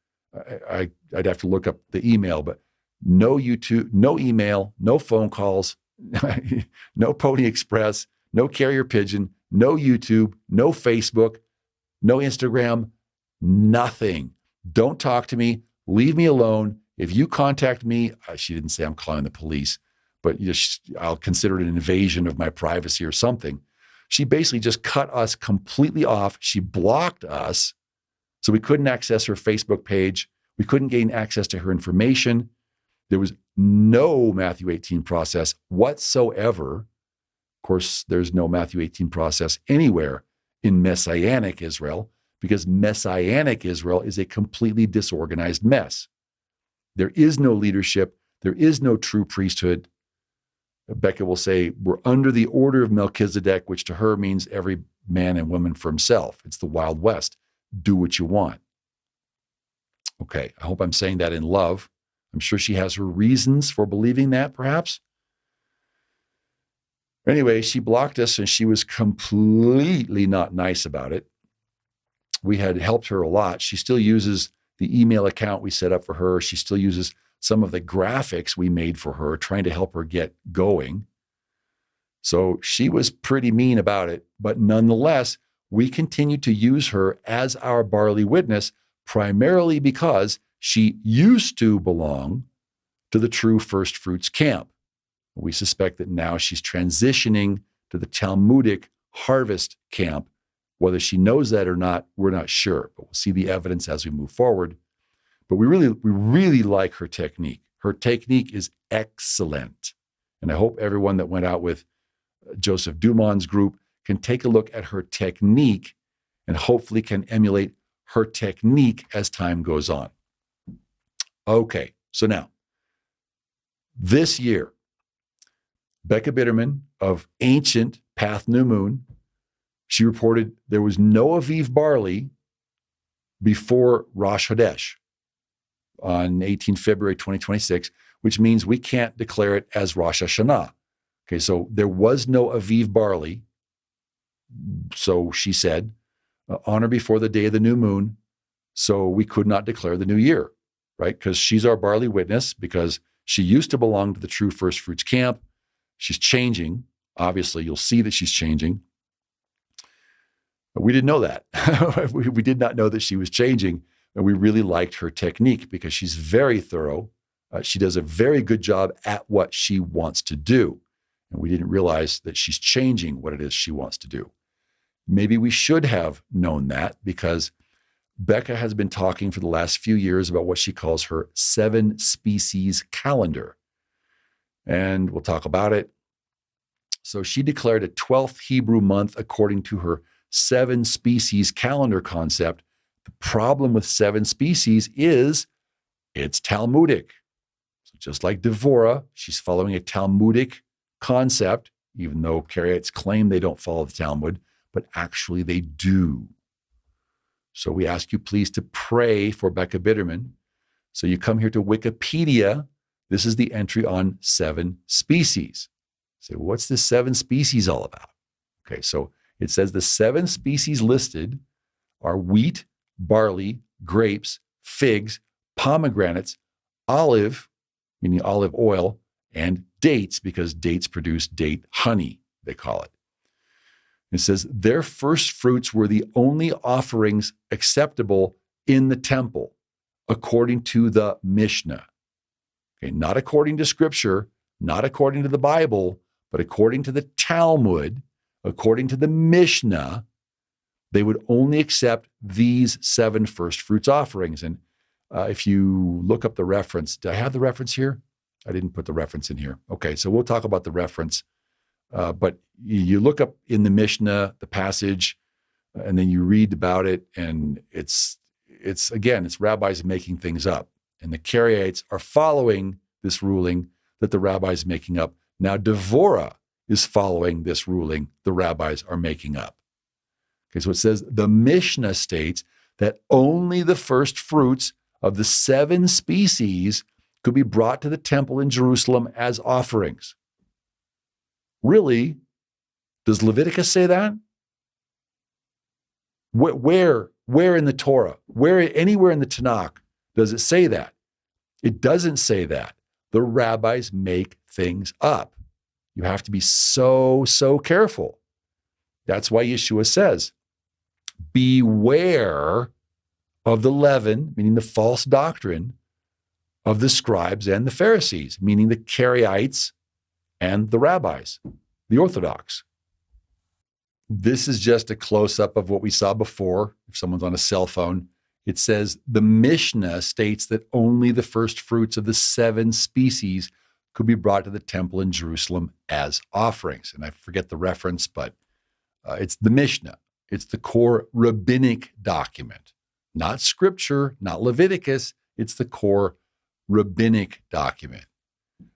I'd have to look up the email, but no YouTube, no email, no phone calls, no Pony Express, no Carrier Pigeon, no YouTube, no Facebook, no Instagram, nothing. Don't talk to me. Leave me alone. If you contact me, she didn't say I'm calling the police, but I'll consider it an invasion of my privacy or something. She basically just cut us completely off. She blocked us. So we couldn't access her Facebook page. We couldn't gain access to her information. There was no Matthew 18 process whatsoever. Of course, there's no Matthew 18 process anywhere in Messianic Israel because Messianic Israel is a completely disorganized mess. There is no leadership. There is no true priesthood. Becca will say, we're under the order of Melchizedek, which to her means every man and woman for himself. It's the Wild West. Do what you want. Okay, I hope I'm saying that in love. I'm sure she has her reasons for believing that, perhaps. Anyway, she blocked us, and she was completely not nice about it. We had helped her a lot. She still uses the email account we set up for her. She still uses some of the graphics we made for her, trying to help her get going. So she was pretty mean about it, but nonetheless, we continued to use her as our barley witness, primarily because she used to belong to the true Firstfruits camp. We suspect that now she's transitioning to the Talmudic harvest camp. Whether she knows that or not, we're not sure, but we'll see the evidence as we move forward. But we really like her technique. Her technique is excellent. And I hope everyone that went out with Joseph Dumon's group can take a look at her technique and hopefully can emulate her technique as time goes on. Okay, so now, this year, Becca Bitterman of ancient Path New Moon, she reported there was no Aviv barley before Rosh Chodesh on 18 February 2026, which means we can't declare it as Rosh HaShanah. Okay, so there was no Aviv barley. So she said, on or before the day of the new moon, so we could not declare the new year, right? Because she's our barley witness, because she used to belong to the true First Fruits camp. She's changing. Obviously, you'll see that she's changing. But we didn't know that. we did not know that she was changing. And we really liked her technique because she's very thorough. She does a very good job at what she wants to do. And we didn't realize that she's changing what it is she wants to do. Maybe we should have known that, because Becca has been talking for the last few years about what she calls her 7 species calendar. And we'll talk about it. So she declared a 12th Hebrew month according to her 7 species calendar concept. The problem with 7 species is it's Talmudic. So just like Devorah, she's following a Talmudic concept, even though Karaites claim they don't follow the Talmud, but actually they do. So we ask you please to pray for Becca Bitterman. So you come here to Wikipedia. This is the entry on 7 species. Say, well, what's this 7 species all about? Okay, so it says the 7 species listed are wheat, barley, grapes, figs, pomegranates, olive, meaning olive oil, and dates, because dates produce date honey, they call it. It says their first fruits were the only offerings acceptable in the temple, according to the Mishnah. Okay, not according to Scripture, not according to the Bible, but according to the Talmud, according to the Mishnah, they would only accept these 7 first fruits offerings. And if you look up the reference, do I have the reference here? I didn't put the reference in here. Okay, so we'll talk about the reference. But you look up in the Mishnah, the passage, and then you read about it, and it's rabbis making things up. And the Karaites are following this ruling that the rabbis are making up. Now, Devorah is following this ruling the rabbis are making up. Okay, so it says the Mishnah states that only the first fruits of the 7 species could be brought to the temple in Jerusalem as offerings. Really? Does Leviticus say that? Where in the Torah? Anywhere in the Tanakh does it say that? It doesn't say that. The rabbis make things up. You have to be so careful. That's why Yeshua says, beware of the leaven, meaning the false doctrine, of the scribes and the Pharisees, meaning the Karaites and the rabbis, the Orthodox. This is just a close-up of what we saw before. If someone's on a cell phone, it says the Mishnah states that only the first fruits of the 7 species could be brought to the temple in Jerusalem as offerings. And I forget the reference, but it's the Mishnah. It's the core rabbinic document, not Scripture, not Leviticus. It's the core rabbinic document.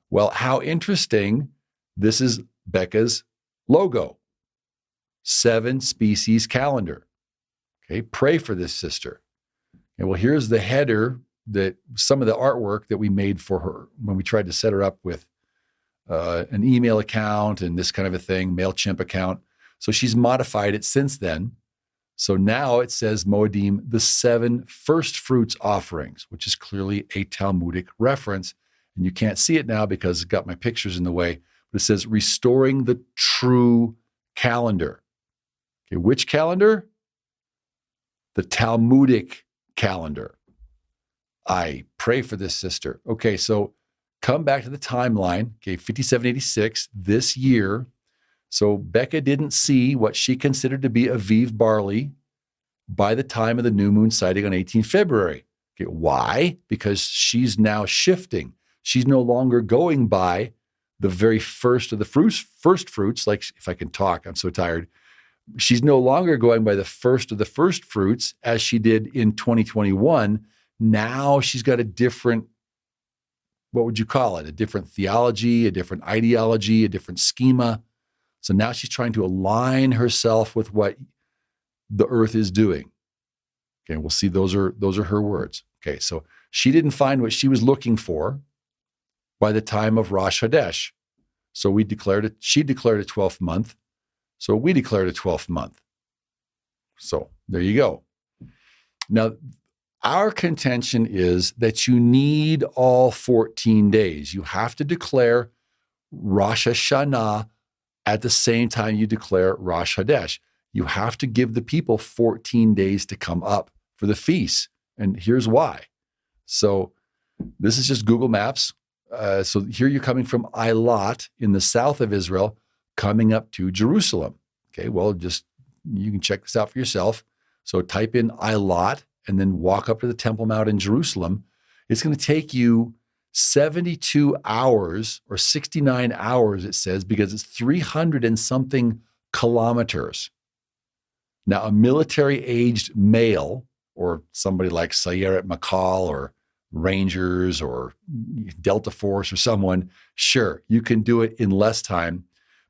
Well, how interesting. This is Becca's logo, 7 species calendar. Okay, pray for this sister. And well, here's the header, that some of the artwork that we made for her when we tried to set her up with an email account and this kind of a thing, MailChimp account. So she's modified it since then. So now it says Moedim, the 7 first fruits offerings, which is clearly a Talmudic reference. And you can't see it now because it's got my pictures in the way. But it says restoring the true calendar. Okay, which calendar? The Talmudic calendar. I pray for this sister. Okay, so come back to the timeline. Okay, 5786, this year. So Becca didn't see what she considered to be Aviv barley by the time of the new moon sighting on 18 February. Okay, why? Because she's now shifting. She's no longer going by the very first of the first fruits, like if I can talk, I'm so tired. She's no longer going by the first of the first fruits as she did in 2021. Now she's got a different what would you call it? A different theology, a different ideology, a different schema. So now she's trying to align herself with what the earth is doing. Okay, we'll see those are her words. Okay, so she didn't find what she was looking for by the time of Rosh Hashanah. So she declared a 12th month. So we declared a 12th month. So there you go. Now, our contention is that you need all 14 days. You have to declare Rosh Hashanah at the same time you declare Rosh Hashanah. You have to give the people 14 days to come up for the feast. And here's why. So this is just Google Maps. So here you're coming from Eilat in the south of Israel, coming up to Jerusalem. Okay, well, you can check this out for yourself. So type in Eilat and then walk up to the Temple Mount in Jerusalem. It's going to take you 72 hours or 69 hours, it says, because it's 300 and something kilometers. Now, a military-aged male or somebody like Sayeret Matkal or Rangers or Delta Force or someone, sure, you can do it in less time.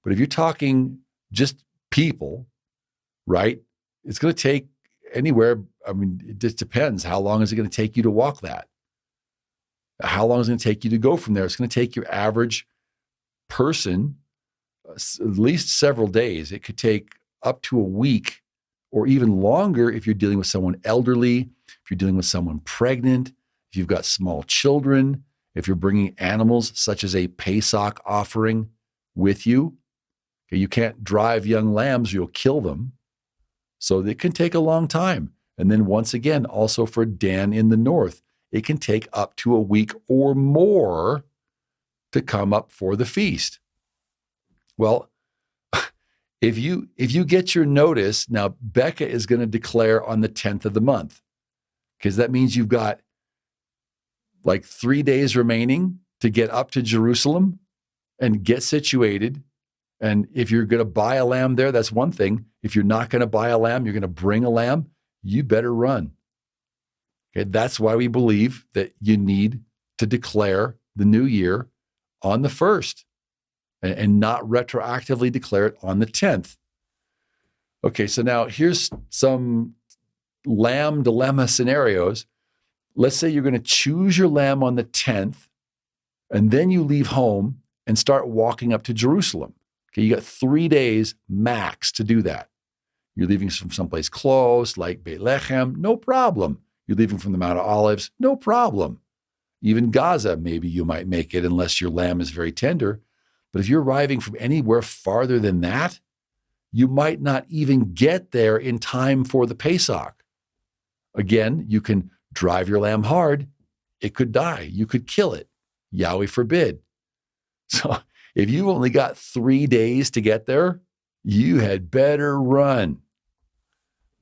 But if you're talking just people, right, it's going to take anywhere. I mean, it just depends. How long is it going to take you to walk that? How long is it going to take you to go from there? It's going to take your average person at least several days. It could take up to a week or even longer if you're dealing with someone elderly, if you're dealing with someone pregnant, if you've got small children, if you're bringing animals such as a Pesach offering with you. Okay, you can't drive young lambs, you'll kill them. So it can take a long time. And then once again, also for Dan in the north, it can take up to a week or more to come up for the feast. Well, if you get your notice, now Becca is going to declare on the 10th of the month, because that means you've got like 3 days remaining to get up to Jerusalem and get situated. And if you're going to buy a lamb there, that's one thing. If you're not going to buy a lamb, you're going to bring a lamb, you better run. Okay, that's why we believe that you need to declare the new year on the 1st and not retroactively declare it on the 10th. Okay, so now here's some lamb dilemma scenarios. Let's say you're going to choose your lamb on the 10th, and then you leave home and start walking up to Jerusalem. Okay, you got 3 days max to do that. You're leaving from someplace close, like Beit Lechem, no problem. You're leaving from the Mount of Olives, no problem. Even Gaza, maybe you might make it unless your lamb is very tender. But if you're arriving from anywhere farther than that, you might not even get there in time for the Pesach. Again, you can drive your lamb hard. It could die. You could kill it. Yahweh forbid. So if you've only got 3 days to get there, you had better run.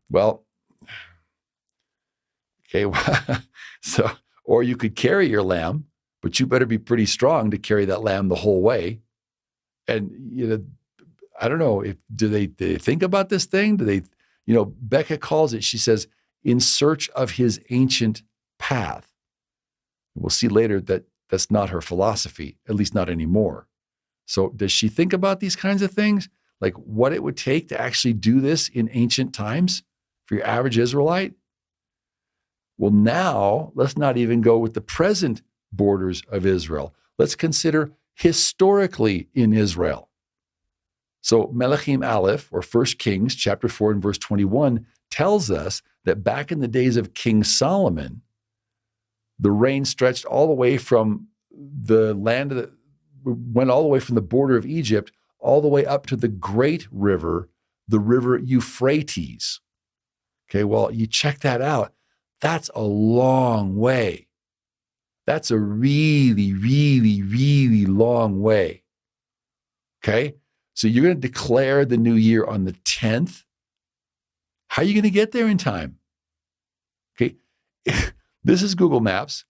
Well, okay, so, or you could carry your lamb, but you better be pretty strong to carry that lamb the whole way. And, I don't know, do they think about this thing? Do they, Becca calls it, she says, in search of his ancient path. We'll see later that that's not her philosophy, at least not anymore. So does she think about these kinds of things? Like what it would take to actually do this in ancient times for your average Israelite? Well, now let's not even go with the present borders of Israel. Let's consider historically in Israel. So Melachim Aleph, or 1 Kings, chapter 4 and verse 21, tells us that back in the days of King Solomon, the reign stretched all the way from the land went all the way from the border of Egypt all the way up to the great river, the river Euphrates. Okay, well, you check that out. That's a long way. That's a really, really, really long way. Okay, so you're going to declare the new year on the 10th. How are you going to get there in time? Okay, this is Google Maps.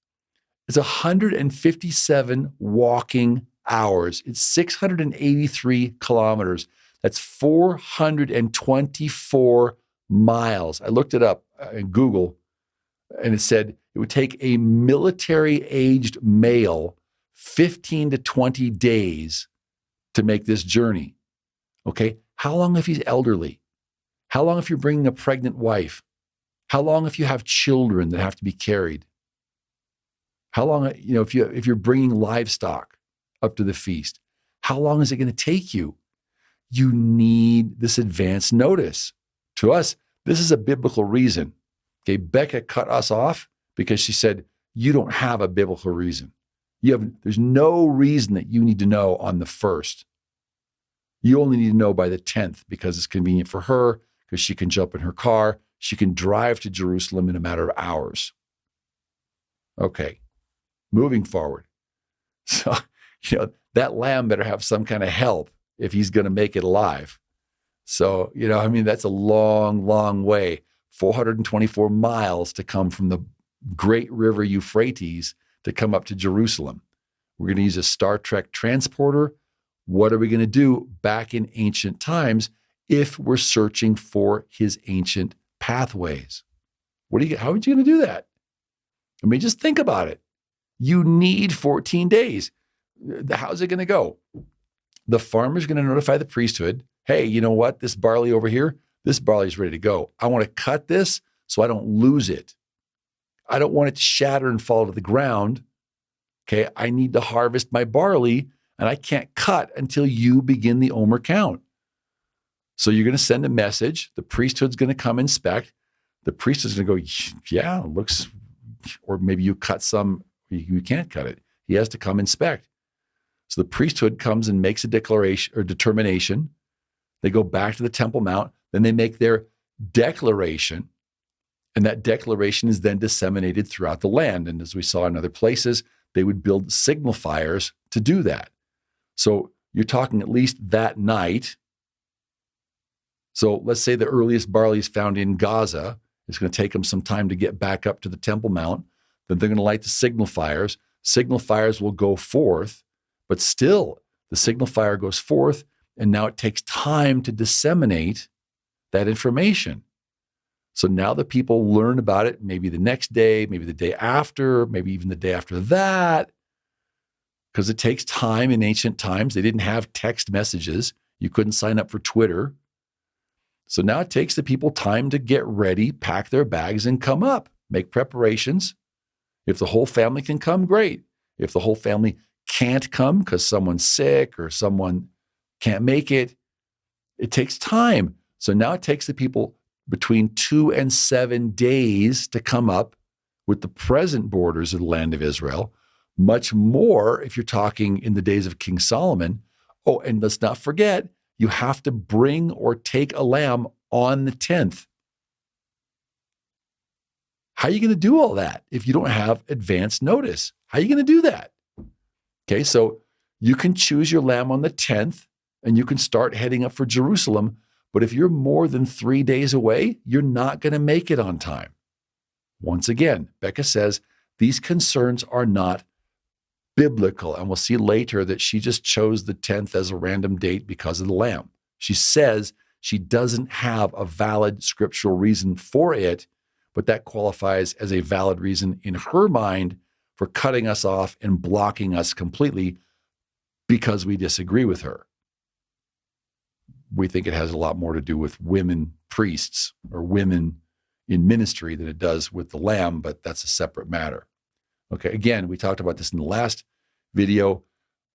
It's 157 walking hours. It's 683 kilometers. That's 424 miles. I looked it up in Google, and it said it would take a military-aged male 15 to 20 days to make this journey. Okay. How long if he's elderly? How long if you're bringing a pregnant wife? How long if you have children that have to be carried? How long, if you're bringing livestock up to the feast? How long is it going to take you? You need this advance notice. To us, this is a biblical reason. Okay, Becca cut us off because she said, you don't have a biblical reason. There's no reason that you need to know on the 1st. You only need to know by the 10th because it's convenient for her, because she can jump in her car. She can drive to Jerusalem in a matter of hours. Okay, moving forward. So, that lamb better have some kind of help if he's going to make it alive. So, that's a long, long way, 424 miles to come from the great river Euphrates to come up to Jerusalem. We're going to use a Star Trek transporter. What are we going to do back in ancient times if we're searching for his ancient pathways? How are you going to do that? Just think about it. You need 14 days. How's it going to go? The farmer's going to notify the priesthood, hey, you know what? This barley over here, this barley is ready to go. I want to cut this so I don't lose it. I don't want it to shatter and fall to the ground. Okay, I need to harvest my barley, and I can't cut until you begin the Omer count. So you're going to send a message. The priesthood's going to come inspect. The priesthood's going to go, yeah, it looks, or maybe you cut some, you can't cut it. He has to come inspect. So the priesthood comes and makes a declaration or determination. They go back to the Temple Mount. Then they make their declaration. And that declaration is then disseminated throughout the land. And as we saw in other places, they would build signal fires to do that. So you're talking at least that night. So let's say the earliest barley is found in Gaza. It's going to take them some time to get back up to the Temple Mount. Then they're going to light the signal fires. Signal fires will go forth, but still the signal fire goes forth, and now it takes time to disseminate that information. So now the people learn about it maybe the next day, maybe the day after, maybe even the day after that, because it takes time in ancient times. They didn't have text messages. You couldn't sign up for Twitter. So now it takes the people time to get ready, pack their bags, and come up, make preparations. If the whole family can come, great. If the whole family can't come because someone's sick or someone can't make it, it takes time. So now it takes the people between 2 and 7 days to come up with the present borders of the land of Israel. Much more if you're talking in the days of King Solomon. Oh, and let's not forget, you have to bring or take a lamb on the 10th. How are you going to do all that if you don't have advance notice? How are you going to do that? Okay, so you can choose your lamb on the 10th and you can start heading up for Jerusalem. But if you're more than 3 days away, you're not going to make it on time. Once again, Becca says these concerns are not biblical. And we'll see later that she just chose the 10th as a random date because of the lamb. She says she doesn't have a valid scriptural reason for it, but that qualifies as a valid reason in her mind for cutting us off and blocking us completely because we disagree with her. We think it has a lot more to do with women priests or women in ministry than it does with the lamb, but that's a separate matter. Okay, again, we talked about this in the last video.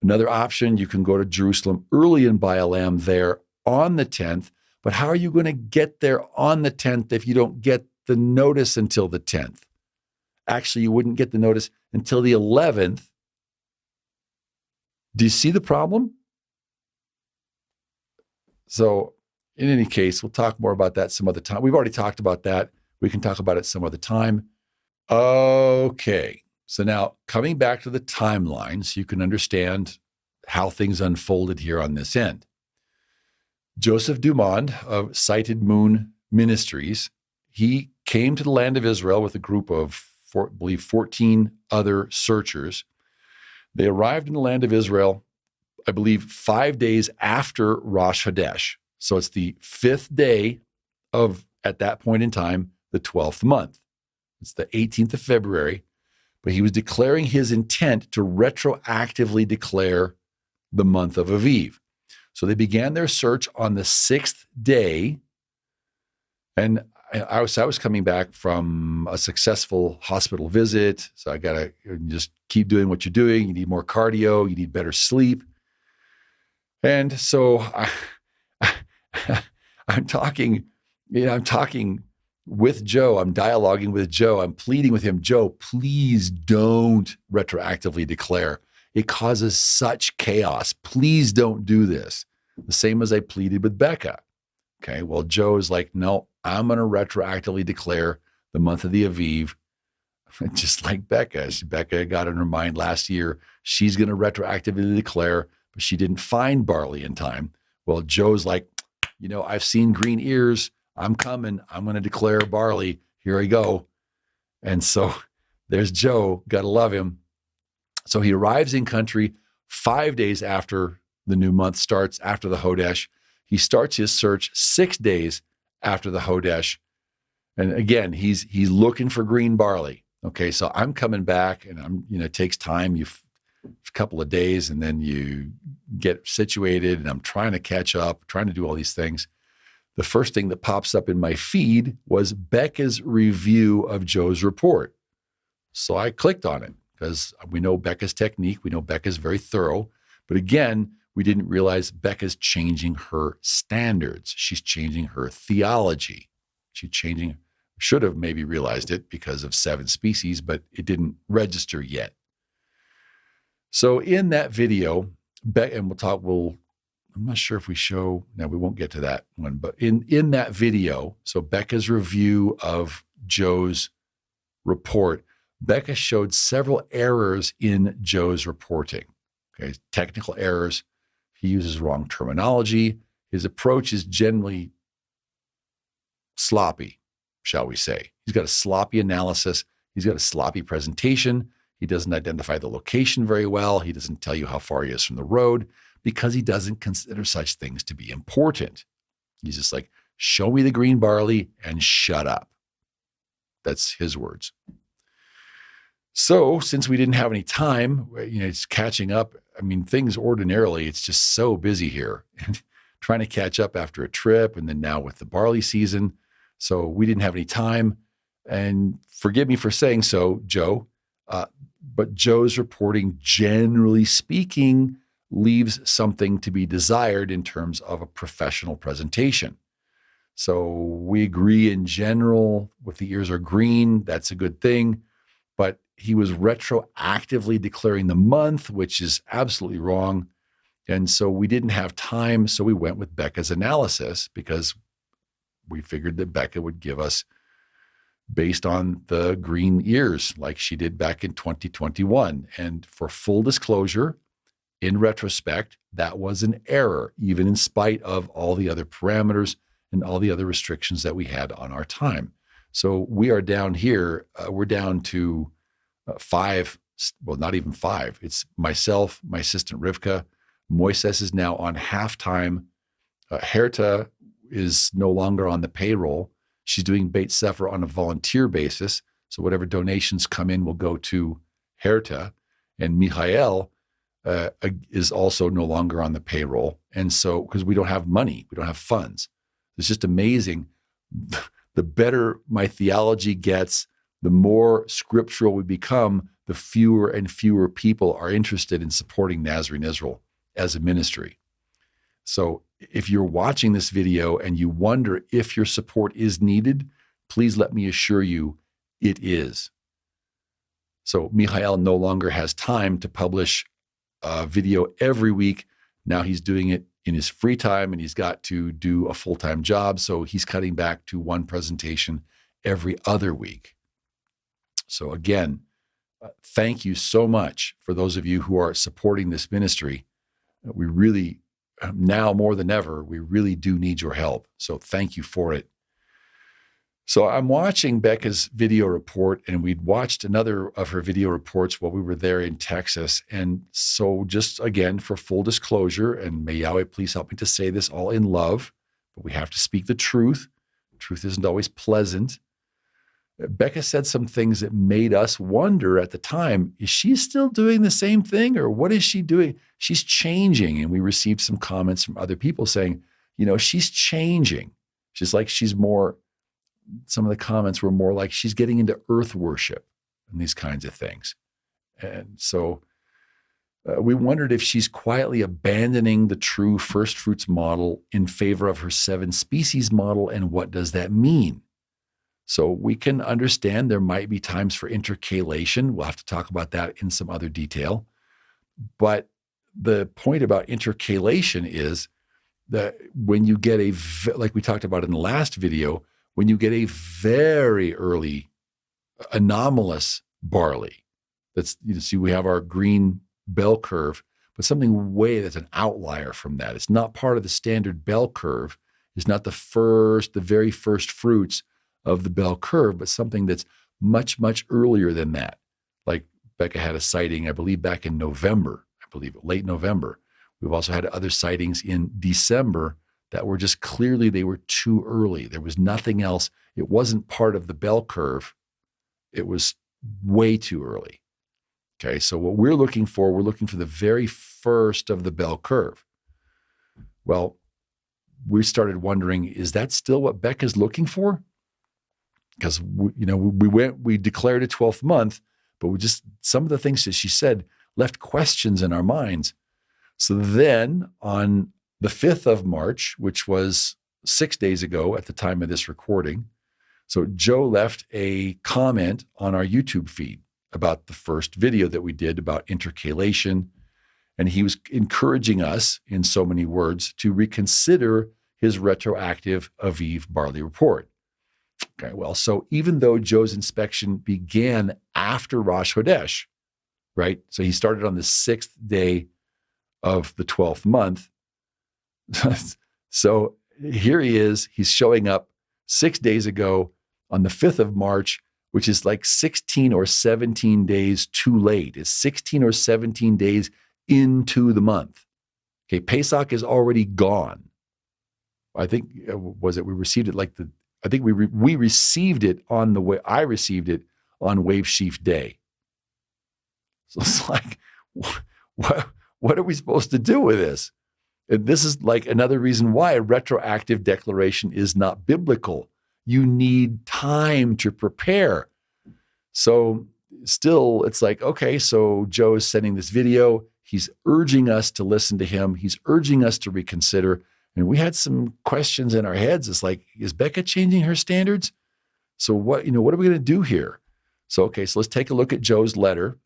Another option, you can go to Jerusalem early and buy a lamb there on the 10th, but how are you going to get there on the 10th if you don't get the notice until the 10th? Actually, you wouldn't get the notice until the 11th. Do you see the problem? So in any case, we'll talk more about that some other time. We've already talked about that. We can talk about it some other time. Okay. So now coming back to the timeline so you can understand how things unfolded here on this end. Joseph Dumond of Sighted Moon Ministries, he came to the land of Israel with a group of, I believe, 14 other searchers. They arrived in the land of Israel, I believe, 5 days after Rosh HaShanah. So it's the 5th day of, at that point in time, the 12th month. It's the 18th of February. but he was declaring his intent to retroactively declare the month of Aviv. So they began their search on the 6th day. And I was coming back from a successful hospital visit. So I got to just keep doing what you're doing. You need more cardio. You need better sleep. And so I'm talking with Joe. I'm dialoguing with Joe. I'm pleading with him, Joe, please don't retroactively declare. It causes such chaos. Please don't do this. The same as I pleaded with Becca. Okay, well, Joe is like, no, I'm going to retroactively declare the month of the Aviv, just like Becca. Becca got in her mind last year, she's going to retroactively declare, but she didn't find Barley in time. Well, Joe's like, I've seen green ears. I'm coming. I'm going to declare Barley. Here I go. And so there's Joe. Got to love him. So he arrives in country 5 days after the new month starts, after the Hodesh. He starts his search 6 days after the Hodesh. And again, he's looking for green barley. Okay, so I'm coming back, and it takes time. A couple of days, and then you get situated, and I'm trying to catch up, trying to do all these things. The first thing that pops up in my feed was Becca's review of Joe's report. So I clicked on it because we know Becca's technique. We know Becca's very thorough. But again, we didn't realize Becca's changing her standards. She's changing her theology. Should have maybe realized it because of 7 species, but it didn't register yet. So in that video, I'm not sure if we show, no, we won't get to that one, but in that video, so Becca's review of Joe's report, Becca showed several errors in Joe's reporting. Okay, technical errors. He uses wrong terminology. His approach is generally sloppy, shall we say. He's got a sloppy analysis. He's got a sloppy presentation. He doesn't identify the location very well. He doesn't tell you how far he is from the road because he doesn't consider such things to be important. He's just like, show me the green barley and shut up. That's his words. So since we didn't have any time, it's catching up. I mean, things ordinarily, it's just so busy here and trying to catch up after a trip and then now with the barley season. So we didn't have any time. And forgive me for saying so, Joe, but Joe's reporting, generally speaking, leaves something to be desired in terms of a professional presentation. So we agree in general, if the ears are green, that's a good thing. But he was retroactively declaring the month, which is absolutely wrong. And so we didn't have time. So we went with Becca's analysis because we figured that Becca would give us based on the green ears like she did back in 2021. And for full disclosure, in retrospect, that was an error, even in spite of all the other parameters and all the other restrictions that we had on our time. So we are down here, we're down to 5, well, not even 5. It's myself, my assistant Rivka. Moises is now on halftime. Herta is no longer on the payroll. She's doing Beit Sefer on a volunteer basis. So whatever donations come in will go to Herta. And Michael is also no longer on the payroll. And so, because we don't have money, we don't have funds. It's just amazing. The better my theology gets, the more scriptural we become, the fewer and fewer people are interested in supporting Nazarene Israel as a ministry. So if you're watching this video and you wonder if your support is needed, please let me assure you it is. So Michael no longer has time to publish a video every week. Now he's doing it in his free time and he's got to do a full-time job. So he's cutting back to one presentation every other week. So again, thank you so much for those of you who are supporting this ministry. We really, now more than ever, we really do need your help. So thank you for it. So I'm watching Becca's video report, and we'd watched another of her video reports while we were there in Texas. And so just again, for full disclosure, and may Yahweh please help me to say this all in love, but we have to speak the truth. Truth isn't always pleasant. Becca said some things that made us wonder at the time, is she still doing the same thing or what is she doing? She's changing. And we received some comments from other people saying, she's changing. She's more, some of the comments were more like she's getting into earth worship and these kinds of things. And so we wondered if she's quietly abandoning the true first fruits model in favor of her 7 species model, and what does that mean? So we can understand there might be times for intercalation. We'll have to talk about that in some other detail. But the point about intercalation is that when you get like we talked about in the last video, when you get a very early anomalous barley, see we have our green bell curve, but something that's an outlier from that. It's not part of the standard bell curve. It's not the very first fruits of the bell curve, but something that's much, much earlier than that. Like Becca had a sighting, I believe, back in November, late November. We've also had other sightings in December that were just clearly, they were too early. There was nothing else. It wasn't part of the bell curve. It was way too early. Okay, so what we're looking for the very first of the bell curve. Well, we started wondering, is that still what Becca's looking for? Because we declared a 12th month, but some of the things that she said left questions in our minds. So then on the 5th of March, which was 6 days ago at the time of this recording, so Joe left a comment on our YouTube feed about the first video that we did about intercalation. And he was encouraging us, in so many words, to reconsider his retroactive Aviv barley report. Okay, well, so even though Joe's inspection began after Rosh Chodesh, right? So he started on the 6th day of the 12th month. So here he is, he's showing up 6 days ago on the 5th of March, which is like 16 or 17 days too late. It's 16 or 17 days into the month. Okay, Pesach is already gone. I think, we received it we received it on the way, I received it on Wave Sheaf Day. So it's like, what are we supposed to do with this? And this is like another reason why a retroactive declaration is not biblical. You need time to prepare. So still, it's like, okay, so Joe is sending this video. He's urging us to listen to him. He's urging us to reconsider. And we had some questions in our heads. It's like, is Becca changing her standards? So what are we going to do here? So let's take a look at Joe's letter.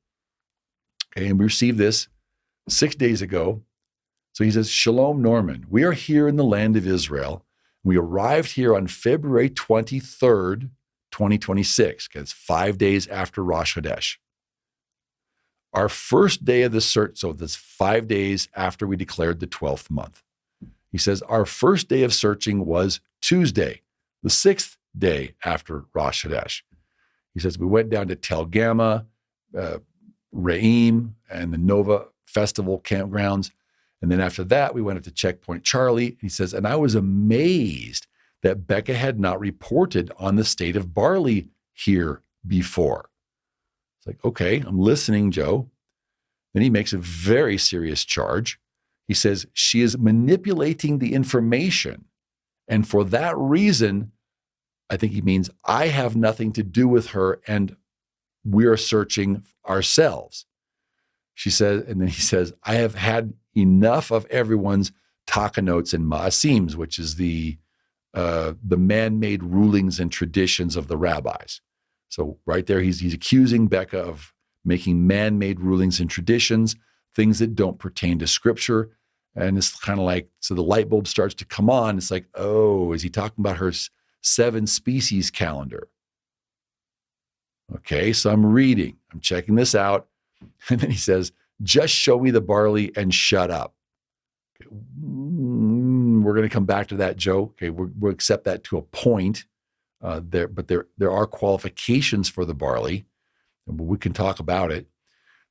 Okay, and we received this 6 days ago. So he says, Shalom, Norman. We are here in the land of Israel. We arrived here on February 23rd, 2026. Okay, it's 5 days after Rosh Chodesh. Our first day of the search, so that's 5 days after we declared the 12th month. He says, our first day of searching was Tuesday, the 6th day after Rosh Chodesh. He says, we went down to Tel Gamma, Re'im, and the Nova Festival campgrounds. And then after that, we went up to Checkpoint Charlie. He says, and I was amazed that Becca had not reported on the state of barley here before. It's like, okay, I'm listening, Joe. Then he makes a very serious charge. He says, she is manipulating the information. And for that reason, I think he means I have nothing to do with her and we're searching ourselves. She says, and then he says, I have had enough of everyone's takanots and ma'asims, which is the man-made rulings and traditions of the rabbis. So right there, he's accusing Becca of making man-made rulings and traditions, things that don't pertain to Scripture. And it's kind of like, so the light bulb starts to come on. It's like, oh, is he talking about her 7 species calendar? Okay, so I'm checking this out. And then he says, just show me the barley and shut up. Okay. We're going to come back to that, Joe. Okay, we'll accept that to a point. But there are qualifications for the barley, and we can talk about it.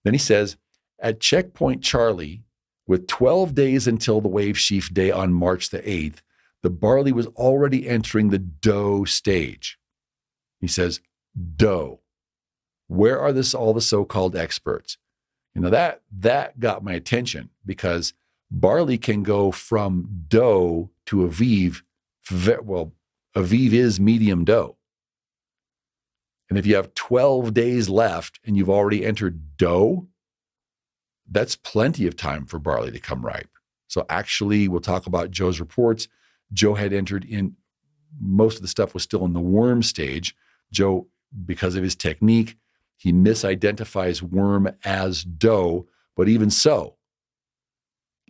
Then he says, at Checkpoint Charlie, with 12 days until the Wave Sheaf Day on March the 8th, the barley was already entering the dough stage. He says, dough. Where are all the so-called experts? That got my attention because barley can go from dough to Aviv. Well, Aviv is medium dough. And if you have 12 days left and you've already entered dough, that's plenty of time for barley to come ripe. So actually, we'll talk about Joe's reports. Joe had entered in, most of the stuff was still in the worm stage. Joe, because of his technique, he misidentifies worm as dough, but even so,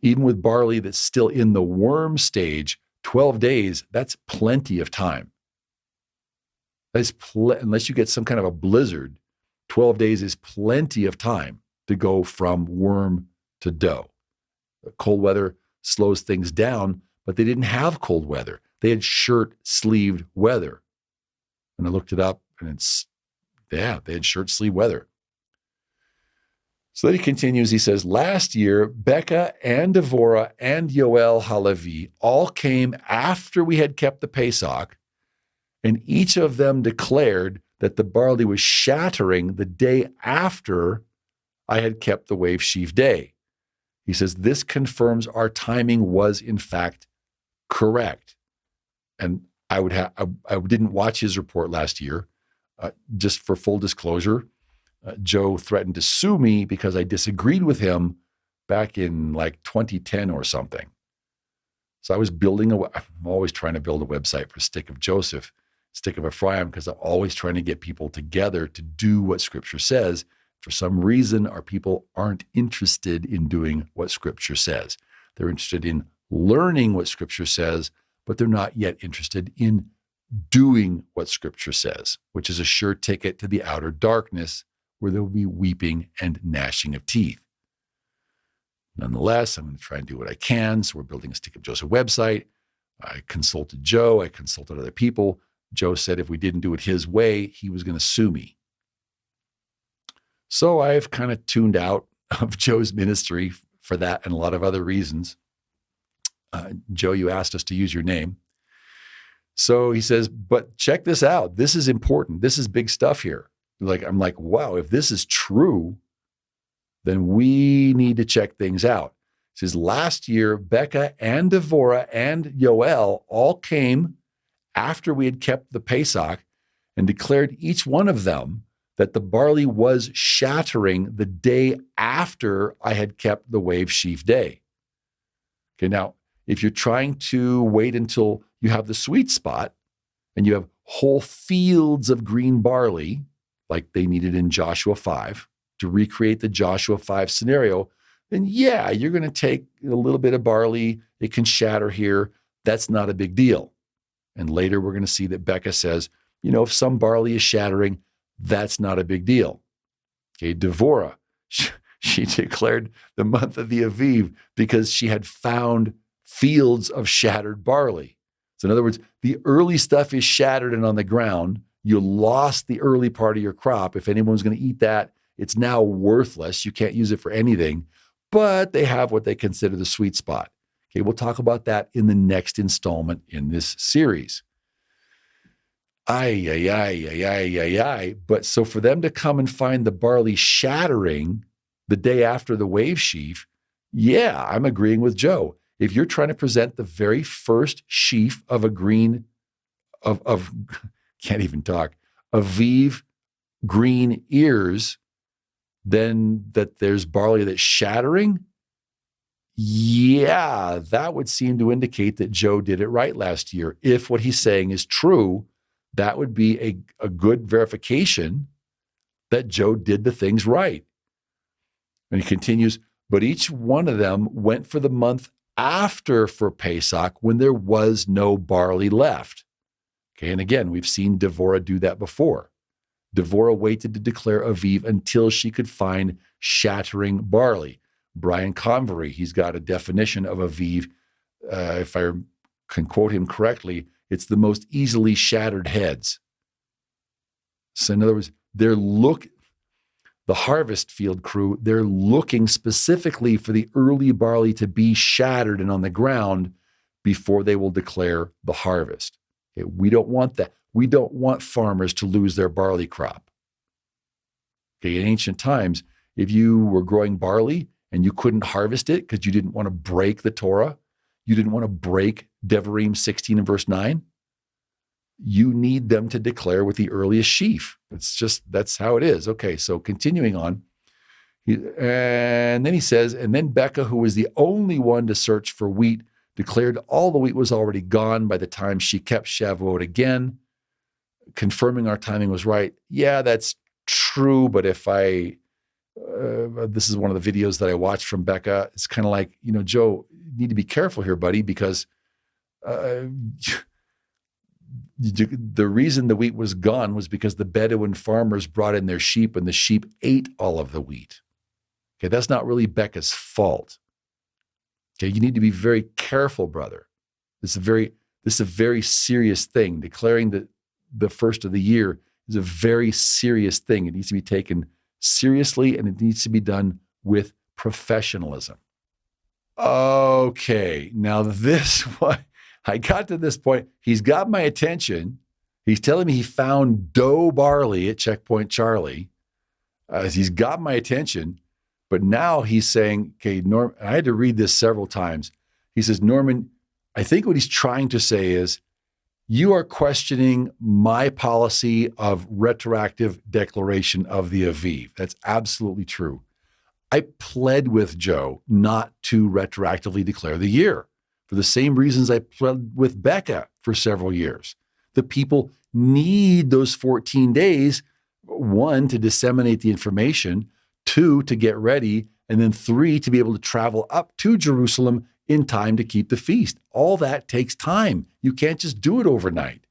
even with barley that's still in the worm stage, 12 days, that's plenty of time. Unless you get some kind of a blizzard, 12 days is plenty of time to go from worm to dough. Cold weather slows things down, but they didn't have cold weather. They had shirt-sleeved weather. And I looked it up, and they had shirt-sleeve weather. So then he continues, he says, last year, Becca and Devorah and Yoel Halevi all came after we had kept the Pesach, and each of them declared that the barley was shattering the day after I had kept the wave sheaf day. He says, this confirms our timing was in fact correct. And I didn't watch his report last year. Just for full disclosure, Joe threatened to sue me because I disagreed with him back in like 2010 or something. So I was I'm always trying to build a website for Stick of Joseph, Stick of Ephraim, because I'm always trying to get people together to do what Scripture says. For some reason, our people aren't interested in doing what Scripture says. They're interested in learning what Scripture says, but they're not yet interested in doing what Scripture says, which is a sure ticket to the outer darkness where there will be weeping and gnashing of teeth. Nonetheless, I'm going to try and do what I can. So we're building a Stick of Joseph website. I consulted Joe. I consulted other people. Joe said if we didn't do it his way, he was going to sue me. So I've kind of tuned out of Joe's ministry for that and a lot of other reasons. Joe, you asked us to use your name. So he says, but check this out. This is important. This is big stuff here. I'm like, wow, if this is true, then we need to check things out. He says, last year, Becca and Devorah and Yoel all came after we had kept the Pesach and declared each one of them that the barley was shattering the day after I had kept the wave sheaf day. Okay, now, if you're trying to wait until you have the sweet spot and you have whole fields of green barley, like they needed in Joshua 5, to recreate the Joshua 5 scenario, then yeah, you're going to take a little bit of barley. It can shatter here. That's not a big deal. And later we're going to see that Becca says, if some barley is shattering, that's not a big deal. Okay, Devorah, she declared the month of the Aviv because she had found fields of shattered barley. So in other words, the early stuff is shattered and on the ground. You lost the early part of your crop. If anyone's going to eat that, it's now worthless. You can't use it for anything, but they have what they consider the sweet spot. Okay, we'll talk about that in the next installment in this series. But so for them to come and find the barley shattering the day after the wave sheaf, yeah, I'm agreeing with Joe. If you're trying to present the very first sheaf of a green, can't even talk, Aviv green ears, then that there's barley that's shattering, yeah, that would seem to indicate that Joe did it right last year. If what he's saying is true, that would be a good verification that Joe did the things right. And he continues, but each one of them went for the month after for Pesach when there was no barley left. Okay, and again, we've seen Devorah do that before. Devorah waited to declare Aviv until she could find shattering barley. Brian Convery, he's got a definition of Aviv. If I can quote him correctly, it's the most easily shattered heads. So in other words, the harvest field crew, they're looking specifically for the early barley to be shattered and on the ground before they will declare the harvest. Okay, we don't want that. We don't want farmers to lose their barley crop. Okay, in ancient times, if you were growing barley and you couldn't harvest it because you didn't want to break the Torah, you didn't want to break Devarim 16 and verse 9, you need them to declare with the earliest sheaf. That's how it is. Okay, so continuing on. And then he says, and then Becca, who was the only one to search for wheat, declared all the wheat was already gone by the time she kept Shavuot again, confirming our timing was right. Yeah, that's true, but if this is one of the videos that I watched from Becca, it's kind of like, Joe, you need to be careful here, buddy, because the reason the wheat was gone was because the Bedouin farmers brought in their sheep and the sheep ate all of the wheat. Okay, that's not really Becca's fault. Okay, you need to be very careful, brother. This is a very serious thing. Declaring the first of the year is a very serious thing. It needs to be taken seriously, and it needs to be done with professionalism. Okay, now this one, I got to this point. He's got my attention. He's telling me he found dough barley at Checkpoint Charlie. He's got my attention. But now he's saying, okay, Norm, I had to read this several times. He says, Norman, I think what he's trying to say is, you are questioning my policy of retroactive declaration of the Aviv. That's absolutely true. I pled with Joe not to retroactively declare the year for the same reasons I pled with Becca for several years. The people need those 14 days, 1, to disseminate the information, 2, to get ready, and then 3, to be able to travel up to Jerusalem in time to keep the feast. All that takes time. You can't just do it overnight.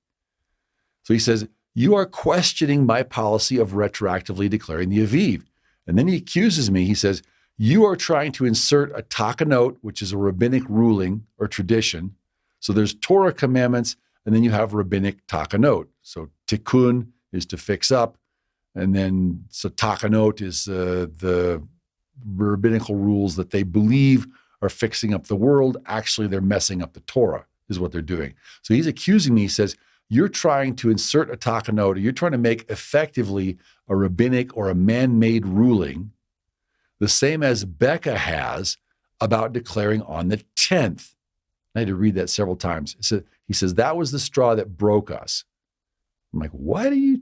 So he says, you are questioning my policy of retroactively declaring the Aviv. And then he accuses me. He says, you are trying to insert a takanot, which is a rabbinic ruling or tradition. So there's Torah commandments, and then you have rabbinic takanot. So tikkun is to fix up. And then, so takanot is the rabbinical rules that they believe are fixing up the world. Actually, they're messing up the Torah, is what they're doing. So he's accusing me. He says, you're trying to insert a takanot, or you're trying to make effectively a rabbinic or a man-made ruling, the same as Becca has about declaring on the 10th. I had to read that several times. So he says, that was the straw that broke us. I'm like, what are you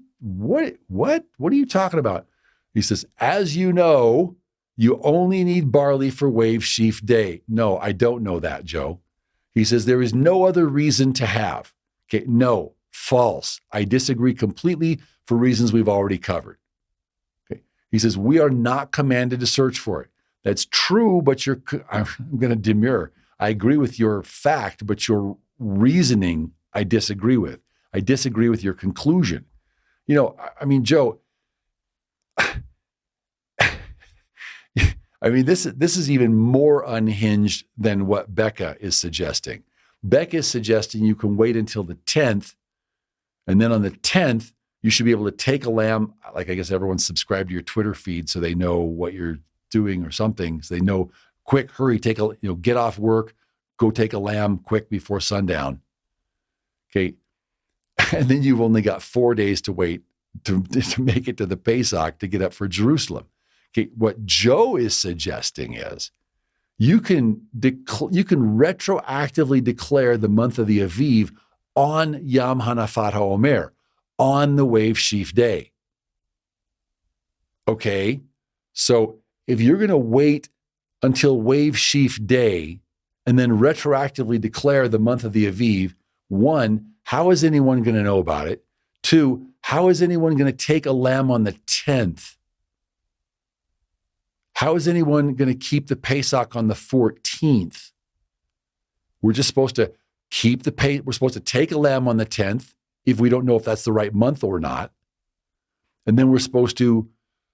talking about? He says, as you know, you only need barley for wave sheaf day. No, I don't know that, Joe. He says, there is no other reason to have. Okay, no, false. I disagree completely for reasons we've already covered. Okay. He says, we are not commanded to search for it. That's true, but I'm going to demur. I agree with your fact, but your reasoning, I disagree with. I disagree with your conclusion. I mean, Joe, this is even more unhinged than what Becca is suggesting. Becca is suggesting you can wait until the 10th, and then on the 10th, you should be able to take a lamb. Like, I guess everyone's subscribed to your Twitter feed so they know what you're doing or something. So they know, quick, hurry, get off work, go take a lamb quick before sundown. Okay. And then you've only got 4 days to wait to make it to the Pesach to get up for Jerusalem. Okay, what Joe is suggesting is you can retroactively declare the month of the Aviv on Yom Hanafat HaOmer, on the wave sheaf day. Okay, so if you're going to wait until wave sheaf day and then retroactively declare the month of the Aviv, 1, how is anyone going to know about it? 2, how is anyone going to take a lamb on the 10th? How is anyone going to keep the Pesach on the 14th? We're just supposed to we're supposed to take a lamb on the 10th if we don't know if that's the right month or not. And then we're supposed to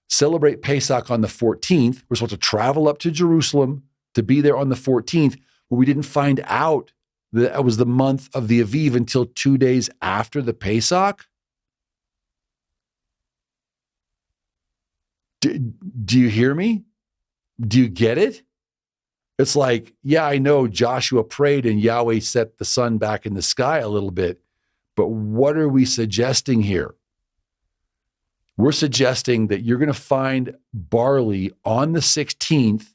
celebrate Pesach on the 14th. We're supposed to travel up to Jerusalem to be there on the 14th, but we didn't find out that it was the month of the Aviv until 2 days after the Pesach. Do you hear me? Do you get it? It's like, yeah, I know Joshua prayed and Yahweh set the sun back in the sky a little bit, But what are we suggesting here? We're suggesting that you're going to find barley on the 16th.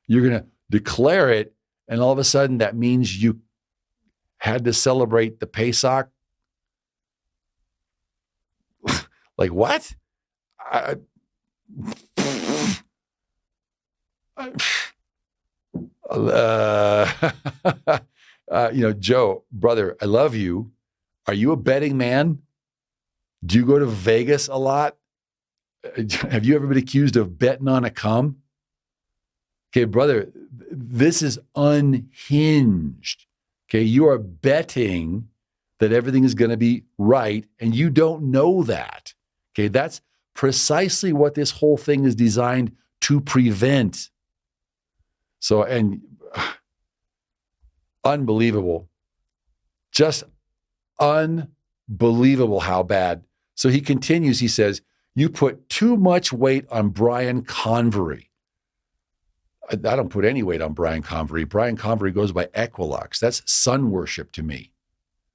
You're going to declare it, and all of a sudden that means you had to celebrate the Pesach. Like what? Joe, brother, I love you. Are you a betting man? Do you go to Vegas a lot? Have you ever been accused of betting on a come? Okay, brother, this is unhinged. Okay, you are betting that everything is going to be right, and you don't know that. Okay, that's precisely what this whole thing is designed to prevent. So, and unbelievable. Just unbelievable how bad. So he continues, he says, you put too much weight on Brian Convery. I don't put any weight on Brian Convery. Brian Convery goes by equinox. That's sun worship to me.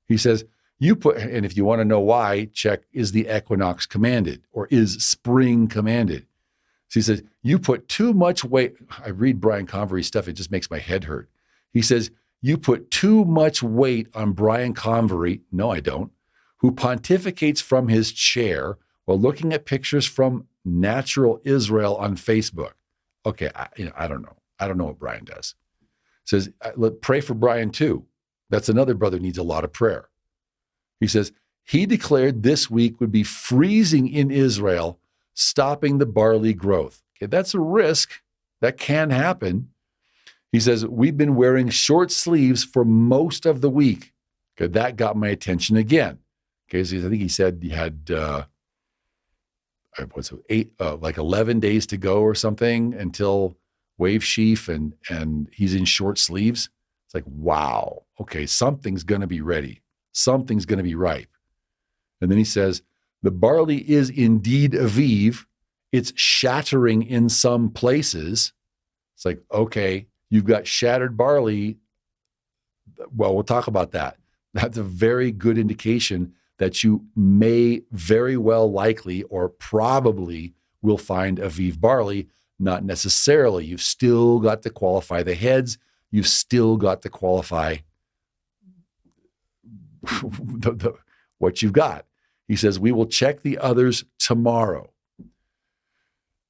He says, and if you want to know why, check, is the equinox commanded or is spring commanded? So he says, you put too much weight. I read Brian Convery's stuff. It just makes my head hurt. He says, you put too much weight on Brian Convery. No, I don't. Who pontificates from his chair while looking at pictures from Nazarene Israel on Facebook. Okay, I don't know. I don't know what Brian does. Says, pray for Brian too. That's another brother needs a lot of prayer. He says, he declared this week would be freezing in Israel, stopping the barley growth. Okay, that's a risk. That can happen. He says, we've been wearing short sleeves for most of the week. Okay, that got my attention again. Okay, so I think he said he had, 11 days to go or something until wave sheaf, and he's in short sleeves. It's like, wow, okay, something's going to be ready. Something's going to be ripe. And then he says, the barley is indeed Aviv. It's shattering in some places. It's like, okay, you've got shattered barley. Well, we'll talk about that. That's a very good indication that you may very well likely or probably will find Aviv barley. Not necessarily. You've still got to qualify the heads. You've still got to qualify what you've got. He says, we will check the others tomorrow.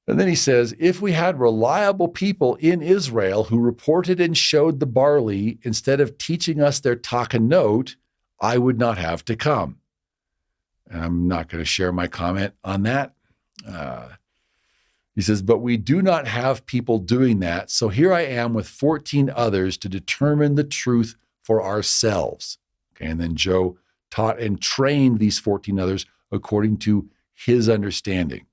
And then he says, if we had reliable people in Israel who reported and showed the barley instead of teaching us their takanot, I would not have to come. And I'm not going to share my comment on that. He says, but we do not have people doing that. So here I am with 14 others to determine the truth for ourselves. Okay, and then Joe taught and trained these 14 others according to his understanding.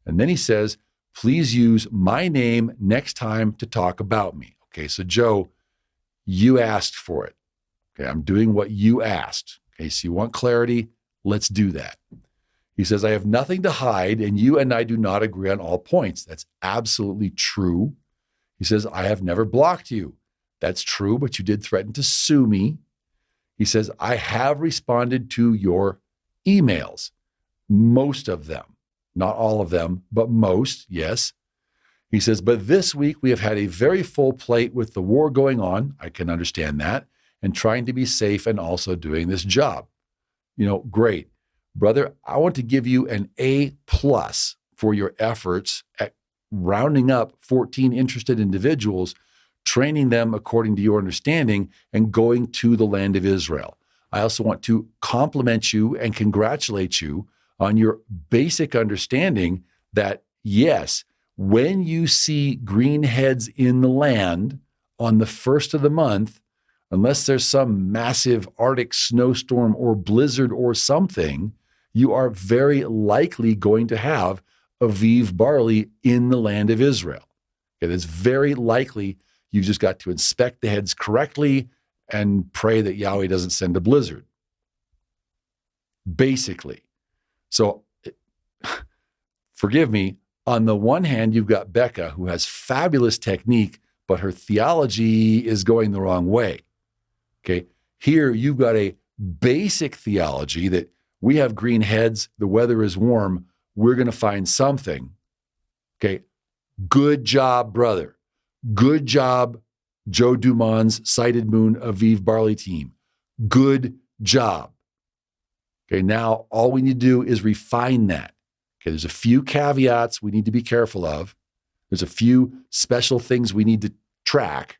And then he says, please use my name next time to talk about me. Okay, so Joe, you asked for it. Okay, I'm doing what you asked. Okay, so you want clarity? Let's do that. He says, I have nothing to hide, and you and I do not agree on all points. That's absolutely true. He says, I have never blocked you. That's true, but you did threaten to sue me. He says, I have responded to your emails, most of them, not all of them, but most, yes. He says, but this week we have had a very full plate with the war going on. I can understand that, and trying to be safe and also doing this job. Great. Brother, I want to give you an A+ for your efforts at rounding up 14 interested individuals, training them according to your understanding, and going to the land of Israel. I also want to compliment you and congratulate you on your basic understanding that, yes, when you see green heads in the land on the first of the month, unless there's some massive Arctic snowstorm or blizzard or something, you are very likely going to have Aviv barley in the land of Israel. Okay, it's very likely. You've just got to inspect the heads correctly and pray that Yahweh doesn't send a blizzard. Basically. So, forgive me, on the one hand, you've got Becca, who has fabulous technique, but her theology is going the wrong way. Okay, here you've got a basic theology that we have green heads, the weather is warm, we're going to find something. Okay. Good job, brother. Good job, Joe Dumont's Sighted Moon Aviv Barley team. Good job. Okay, now all we need to do is refine that. Okay, there's a few caveats we need to be careful of. There's a few special things we need to track,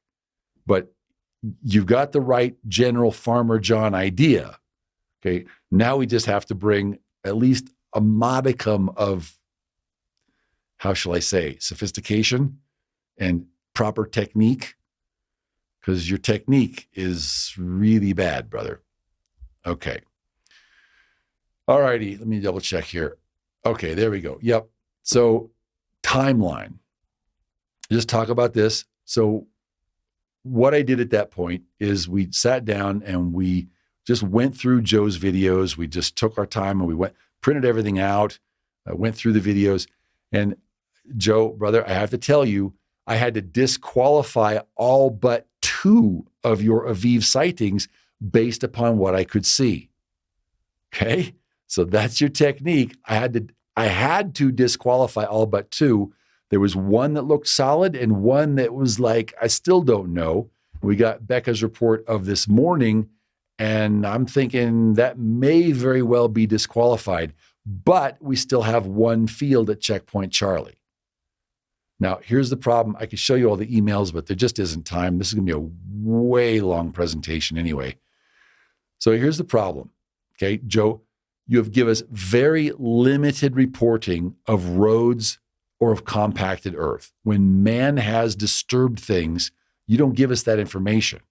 but you've got the right general Farmer John idea. Okay, now we just have to bring at least a modicum of, how shall I say, sophistication and proper technique, because your technique is really bad, brother. Okay. All righty, let me double check here. Okay, there we go. Yep. So timeline. Just talk about this. So what I did at that point is we sat down and we just went through Joe's videos. We just took our time and we printed everything out, went through the videos. And Joe, brother, I have to tell you, I had to disqualify all but 2 of your Aviv sightings based upon what I could see. Okay? So that's your technique. I had to disqualify all but 2. There was one that looked solid and one that was like, I still don't know. We got Becca's report of this morning, and I'm thinking that may very well be disqualified, but we still have one field at Checkpoint Charlie. Now, here's the problem. I could show you all the emails, but there just isn't time. This is going to be a way long presentation anyway. So here's the problem. Okay, Joe, you have given us very limited reporting of roads or of compacted earth. When man has disturbed things, you don't give us that information.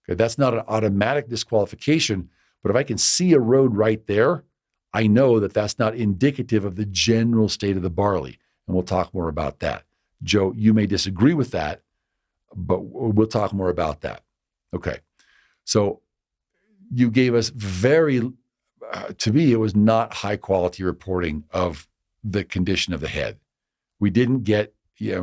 Okay, that's not an automatic disqualification, but if I can see a road right there, I know that that's not indicative of the general state of the barley. And we'll talk more about that. Joe, you may disagree with that, but we'll talk more about that. Okay. So you gave us to me, it was not high quality reporting of the condition of the head. We didn't get,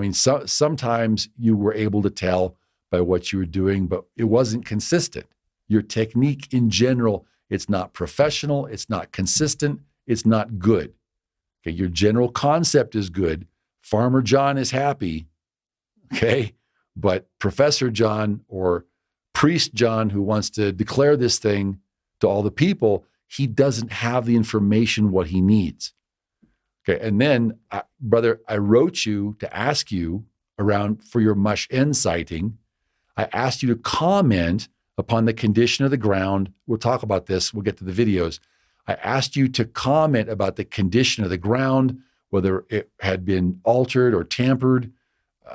sometimes you were able to tell by what you were doing, but it wasn't consistent. Your technique in general, it's not professional, it's not consistent, it's not good. Okay, your general concept is good. Farmer John is happy, okay? But Professor John or Priest John, who wants to declare this thing to all the people, he doesn't have the information what he needs. Okay, and then, brother, I wrote you to ask you around for your Mush End sighting. I asked you to comment upon the condition of the ground. We'll talk about this. We'll get to the videos. I asked you to comment about the condition of the ground, whether it had been altered or tampered,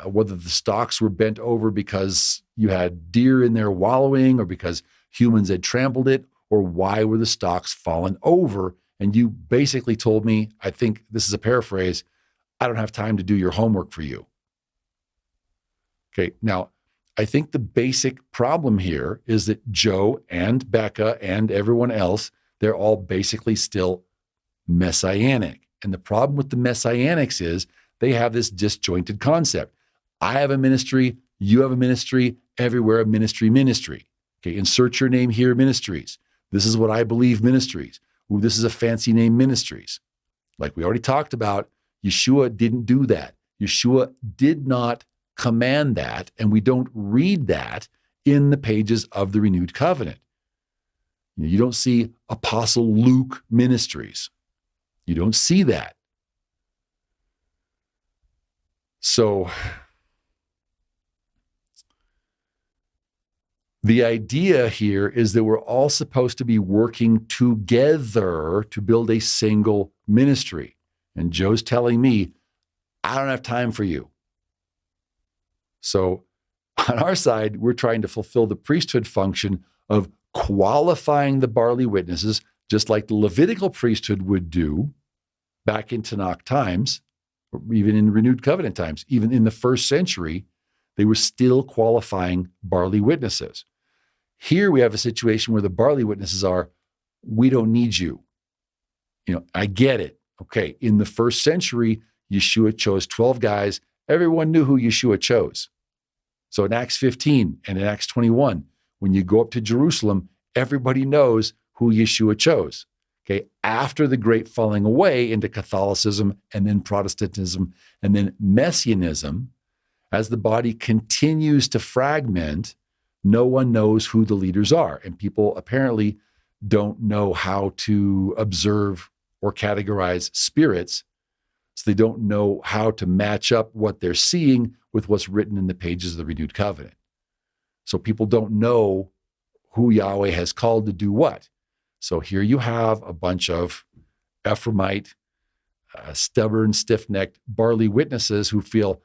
whether the stalks were bent over because you had deer in there wallowing or because humans had trampled it, or why were the stalks fallen over? And you basically told me, I think this is a paraphrase, I don't have time to do your homework for you. Okay, now, I think the basic problem here is that Joe and Becca and everyone else, they're all basically still messianic. And the problem with the messianics is they have this disjointed concept. I have a ministry, you have a ministry, everywhere a ministry. Okay, insert your name here, ministries. This is what I believe, ministries. Ooh, this is a fancy name, ministries. Like we already talked about, Yeshua didn't do that. Yeshua did not command that, and we don't read that in the pages of the Renewed Covenant. You don't see Apostle Luke Ministries. You don't see that. So the idea here is that we're all supposed to be working together to build a single ministry. And Joe's telling me, I don't have time for you. So on our side, we're trying to fulfill the priesthood function of qualifying the barley witnesses, just like the Levitical priesthood would do back in Tanakh times, or even in Renewed Covenant times. Even in the first century, they were still qualifying barley witnesses. Here we have a situation where the barley witnesses are, we don't need you. I get it. Okay, in the first century, Yeshua chose 12 guys. Everyone knew who Yeshua chose. So in Acts 15 and in Acts 21, when you go up to Jerusalem, everybody knows who Yeshua chose. Okay, after the great falling away into Catholicism and then Protestantism and then Messianism, as the body continues to fragment, no one knows who the leaders are. And people apparently don't know how to observe or categorize spirits. So they don't know how to match up what they're seeing with what's written in the pages of the renewed covenant. So people don't know who Yahweh has called to do what. So here you have a bunch of Ephraimite, stubborn, stiff-necked Barley witnesses who feel,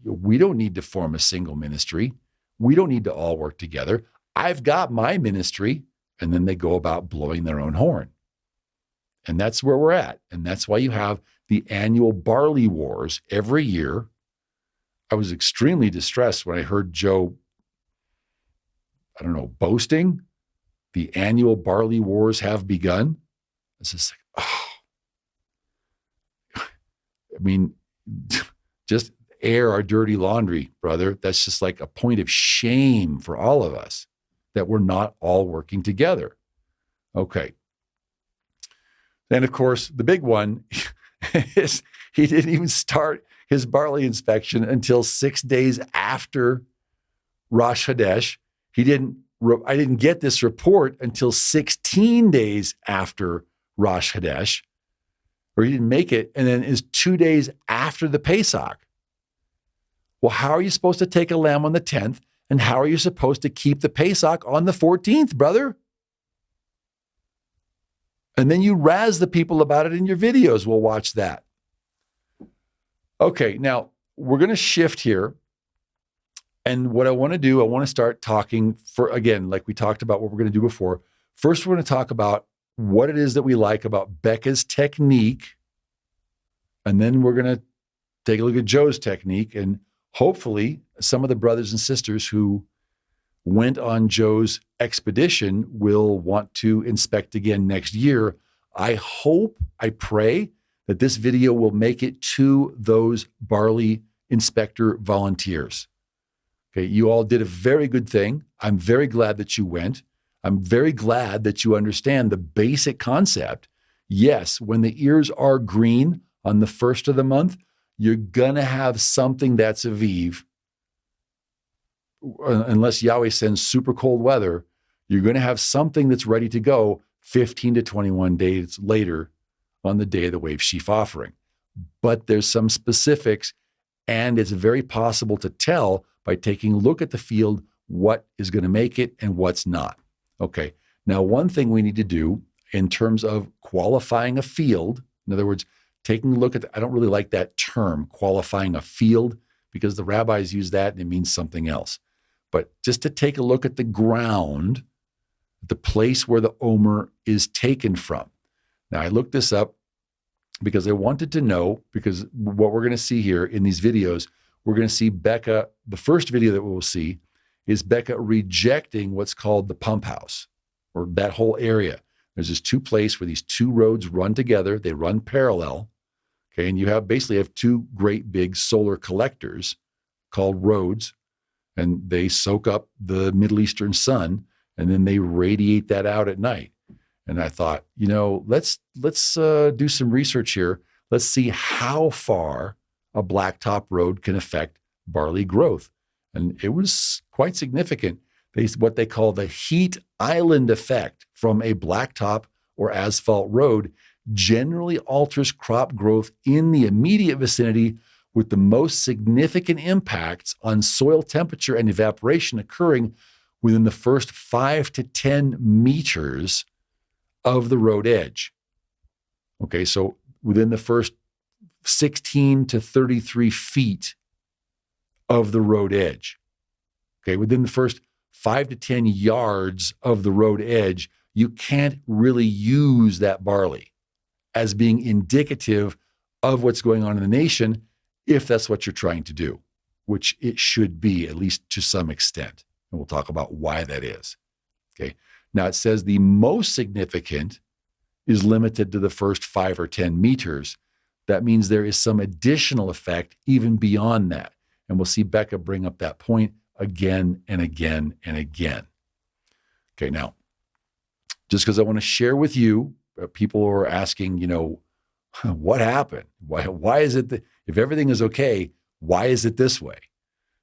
we don't need to form a single ministry. We don't need to all work together. I've got my ministry. And then they go about blowing their own horn. And that's where we're at. And that's why you have the annual Barley Wars every year. I was extremely distressed when I heard Joe, boasting the annual Barley Wars have begun. It's just like, just air our dirty laundry, brother. That's just like a point of shame for all of us that we're not all working together. Okay. Then, of course, the big one is he didn't even start his barley inspection until 6 days after Rosh Hashanah. I didn't get this report until 16 days after Rosh Hashanah, or he didn't make it, and then is 2 days after the Pesach. Well, how are you supposed to take a lamb on the 10th, and how are you supposed to keep the Pesach on the 14th, brother? And then you razz the people about it in your videos. We'll watch that. Okay, now we're going to shift here. And what I want to do, I want to start talking again, like we talked about what we're going to do before. First, we're going to talk about what it is that we like about Becca's technique. And then we're going to take a look at Joe's technique. And hopefully some of the brothers and sisters who went on Joe's expedition will want to inspect again next year. I pray that this video will make it to those barley inspector volunteers. Okay, you all did a very good thing. I'm very glad that you went. I'm very glad that you understand the basic concept. Yes, when the ears are green on the first of the month, you're going to have something that's Aviv. Unless Yahweh sends super cold weather, you're going to have something that's ready to go 15 to 21 days later on the day of the wave sheaf offering. But there's some specifics, and it's very possible to tell by taking a look at the field what is going to make it and what's not. Okay, now one thing we need to do in terms of qualifying a field, in other words, taking a look at, I don't really like that term, qualifying a field, because the rabbis use that and it means something else. But just to take a look at the ground, the place where the omer is taken from. Now, I looked this up because I wanted to know, because what we're going to see here in these videos, we're going to see Becca, the first video that we'll see is Becca rejecting what's called the pump house, or that whole area. There's this two place where these two roads run together. They run parallel. Okay, and you basically have two great big solar collectors called roads, and they soak up the Middle Eastern sun, and then they radiate that out at night. And I thought, let's do some research here. Let's see how far a blacktop road can affect barley growth. And it was quite significant. What they call the heat island effect from a blacktop or asphalt road generally alters crop growth in the immediate vicinity, with the most significant impacts on soil temperature and evaporation occurring within the first 5 to 10 meters of the road edge. Okay, so within the first 16 to 33 feet of the road edge. Okay, within the first 5 to 10 yards of the road edge, you can't really use that barley as being indicative of what's going on in the nation, if that's what you're trying to do, which it should be, at least to some extent. And we'll talk about why that is. Okay. Now it says the most significant is limited to the first 5 or 10 meters. That means there is some additional effect even beyond that. And we'll see Becca bring up that point again and again and again. Okay, now, just because I want to share with you, people are asking, what happened? Why is it that if everything is okay, why is it this way?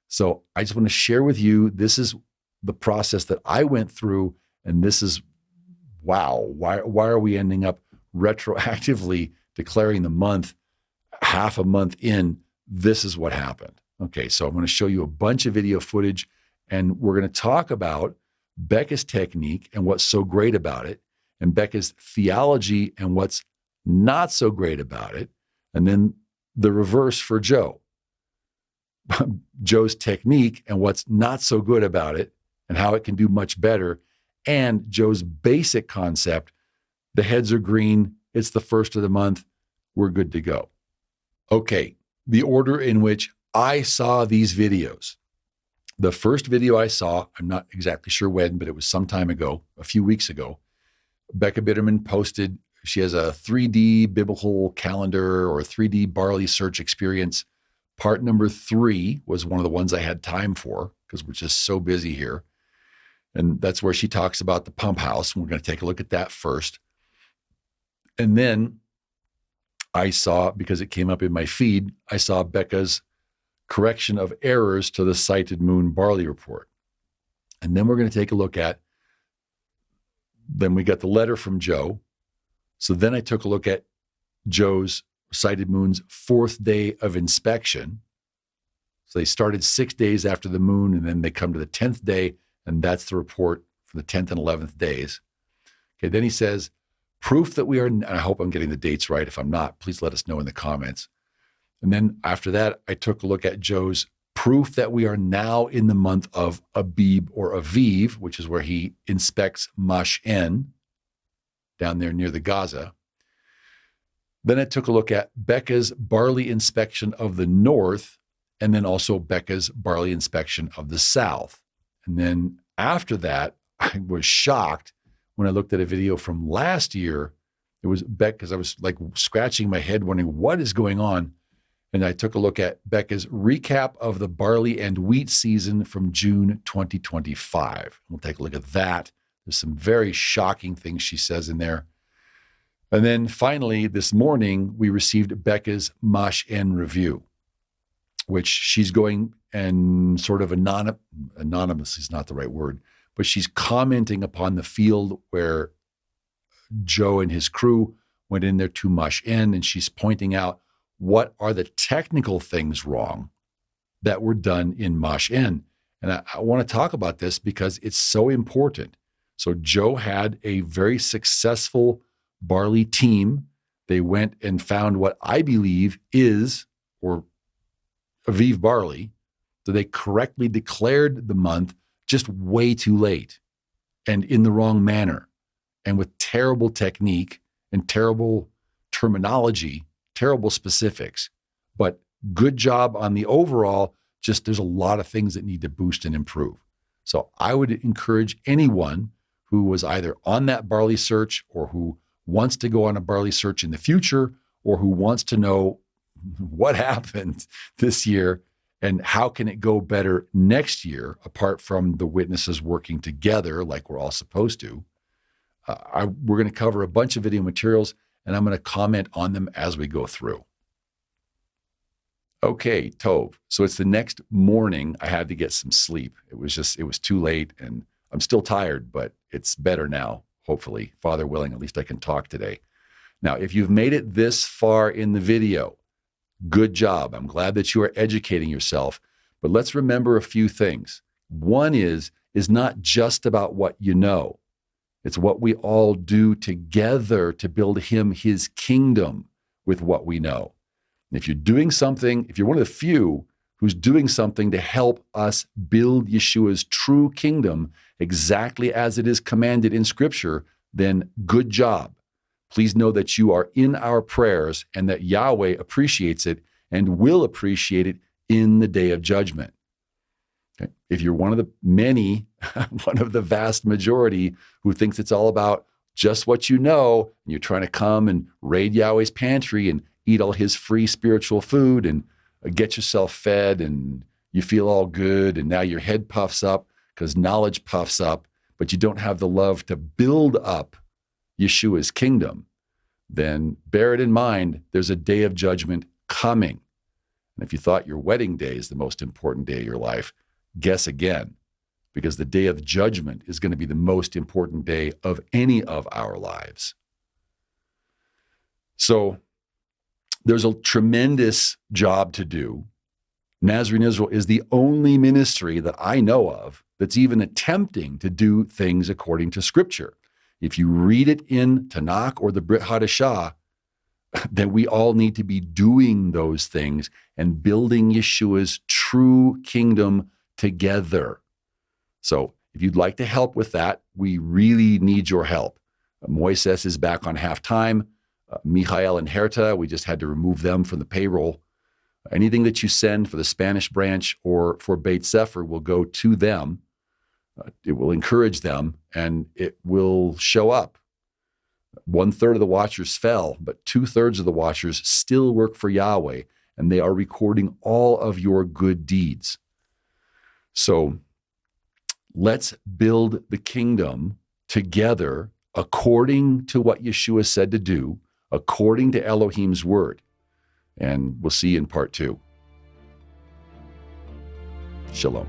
So I just want to share with you, this is the process that I went through, and this is, wow, why are we ending up retroactively declaring the month half a month in? This is what happened. Okay, so I'm going to show you a bunch of video footage, and we're going to talk about Becca's technique and what's so great about it, and Becca's theology and what's not so great about it, and then the reverse for Joe. Joe's technique and what's not so good about it and how it can do much better, and Joe's basic concept, the heads are green, it's the first of the month, we're good to go. Okay, the order in which I saw these videos. The first video I saw, I'm not exactly sure when, but it was some time ago, a few weeks ago. Becca Bitterman posted, she has a 3D biblical calendar or a 3D barley search experience. Part number 3 was one of the ones I had time for because we're just so busy here. And that's where she talks about the pump house. And we're going to take a look at that first. And then I saw, because it came up in my feed, I saw Becca's correction of errors to the Sighted Moon Barley Report. And then we're going to take a look at, then we got the letter from Joe. So then I took a look at Joe's Sighted Moon's 4th day of inspection. So they started 6 days after the moon, and then they come to the 10th day, and that's the report for the 10th and 11th days. Okay, then he says, proof that we are, and I hope I'm getting the dates right. If I'm not, please let us know in the comments. And then after that, I took a look at Joe's proof that we are now in the month of Abib or Aviv, which is where he inspects Mash'en down there near the Gaza. Then I took a look at Becca's barley inspection of the north, and then also Becca's barley inspection of the south. And then after that, I was shocked when I looked at a video from last year. It was Becca, because I was like scratching my head wondering what is going on. And I took a look at Becca's recap of the barley and wheat season from June 2025. We'll take a look at that. There's some very shocking things she says in there. And then finally, this morning, we received Becca's Mash'en review, which she's going and sort of anonymous is not the right word, but she's commenting upon the field where Joe and his crew went in there to Mash'en, and she's pointing out what are the technical things wrong that were done in Mash'en. And I want to talk about this because it's so important. So Joe had a very successful barley team. They went and found what I believe is, or Aviv barley. So they correctly declared the month just way too late and in the wrong manner and with terrible technique and terrible terminology, terrible specifics. But good job on the overall, just there's a lot of things that need to boost and improve. So I would encourage anyone who was either on that barley search or who wants to go on a barley search in the future or who wants to know what happened this year and how can it go better next year, apart from the witnesses working together like we're all supposed to. We're going to cover a bunch of video materials, and I'm going to comment on them as we go through. Okay, Tov. So it's the next morning. I had to get some sleep. It was too late, and I'm still tired, but it's better now, hopefully. Father willing, at least I can talk today. Now, if you've made it this far in the video, good job. I'm glad that you are educating yourself, but let's remember a few things. One is not just about what you know. It's what we all do together to build his kingdom with what we know. And if you're doing something, if you're one of the few who's doing something to help us build Yeshua's true kingdom exactly as it is commanded in Scripture, then good job. Please know that you are in our prayers and that Yahweh appreciates it and will appreciate it in the day of judgment. Okay? If you're one of the many, one of the vast majority who thinks it's all about just what you know, and you're trying to come and raid Yahweh's pantry and eat all his free spiritual food and get yourself fed and you feel all good and now your head puffs up because knowledge puffs up, but you don't have the love to build up Yeshua's kingdom, then bear it in mind, there's a day of judgment coming. And if you thought your wedding day is the most important day of your life, guess again, because the day of judgment is going to be the most important day of any of our lives. So there's a tremendous job to do. Nazarene Israel is the only ministry that I know of that's even attempting to do things according to Scripture. If you read it in Tanakh or the Brit Hadashah, then we all need to be doing those things and building Yeshua's true kingdom together. So if you'd like to help with that, we really need your help. Moises is back on half-time. Michael and Herta, we just had to remove them from the payroll. Anything that you send for the Spanish branch or for Beit Sefer will go to them. It will encourage them, and it will show up. 1/3 of the watchers fell, but 2/3 of the watchers still work for Yahweh, and they are recording all of your good deeds. So let's build the kingdom together according to what Yeshua said to do, according to Elohim's word. And we'll see you in part 2. Shalom.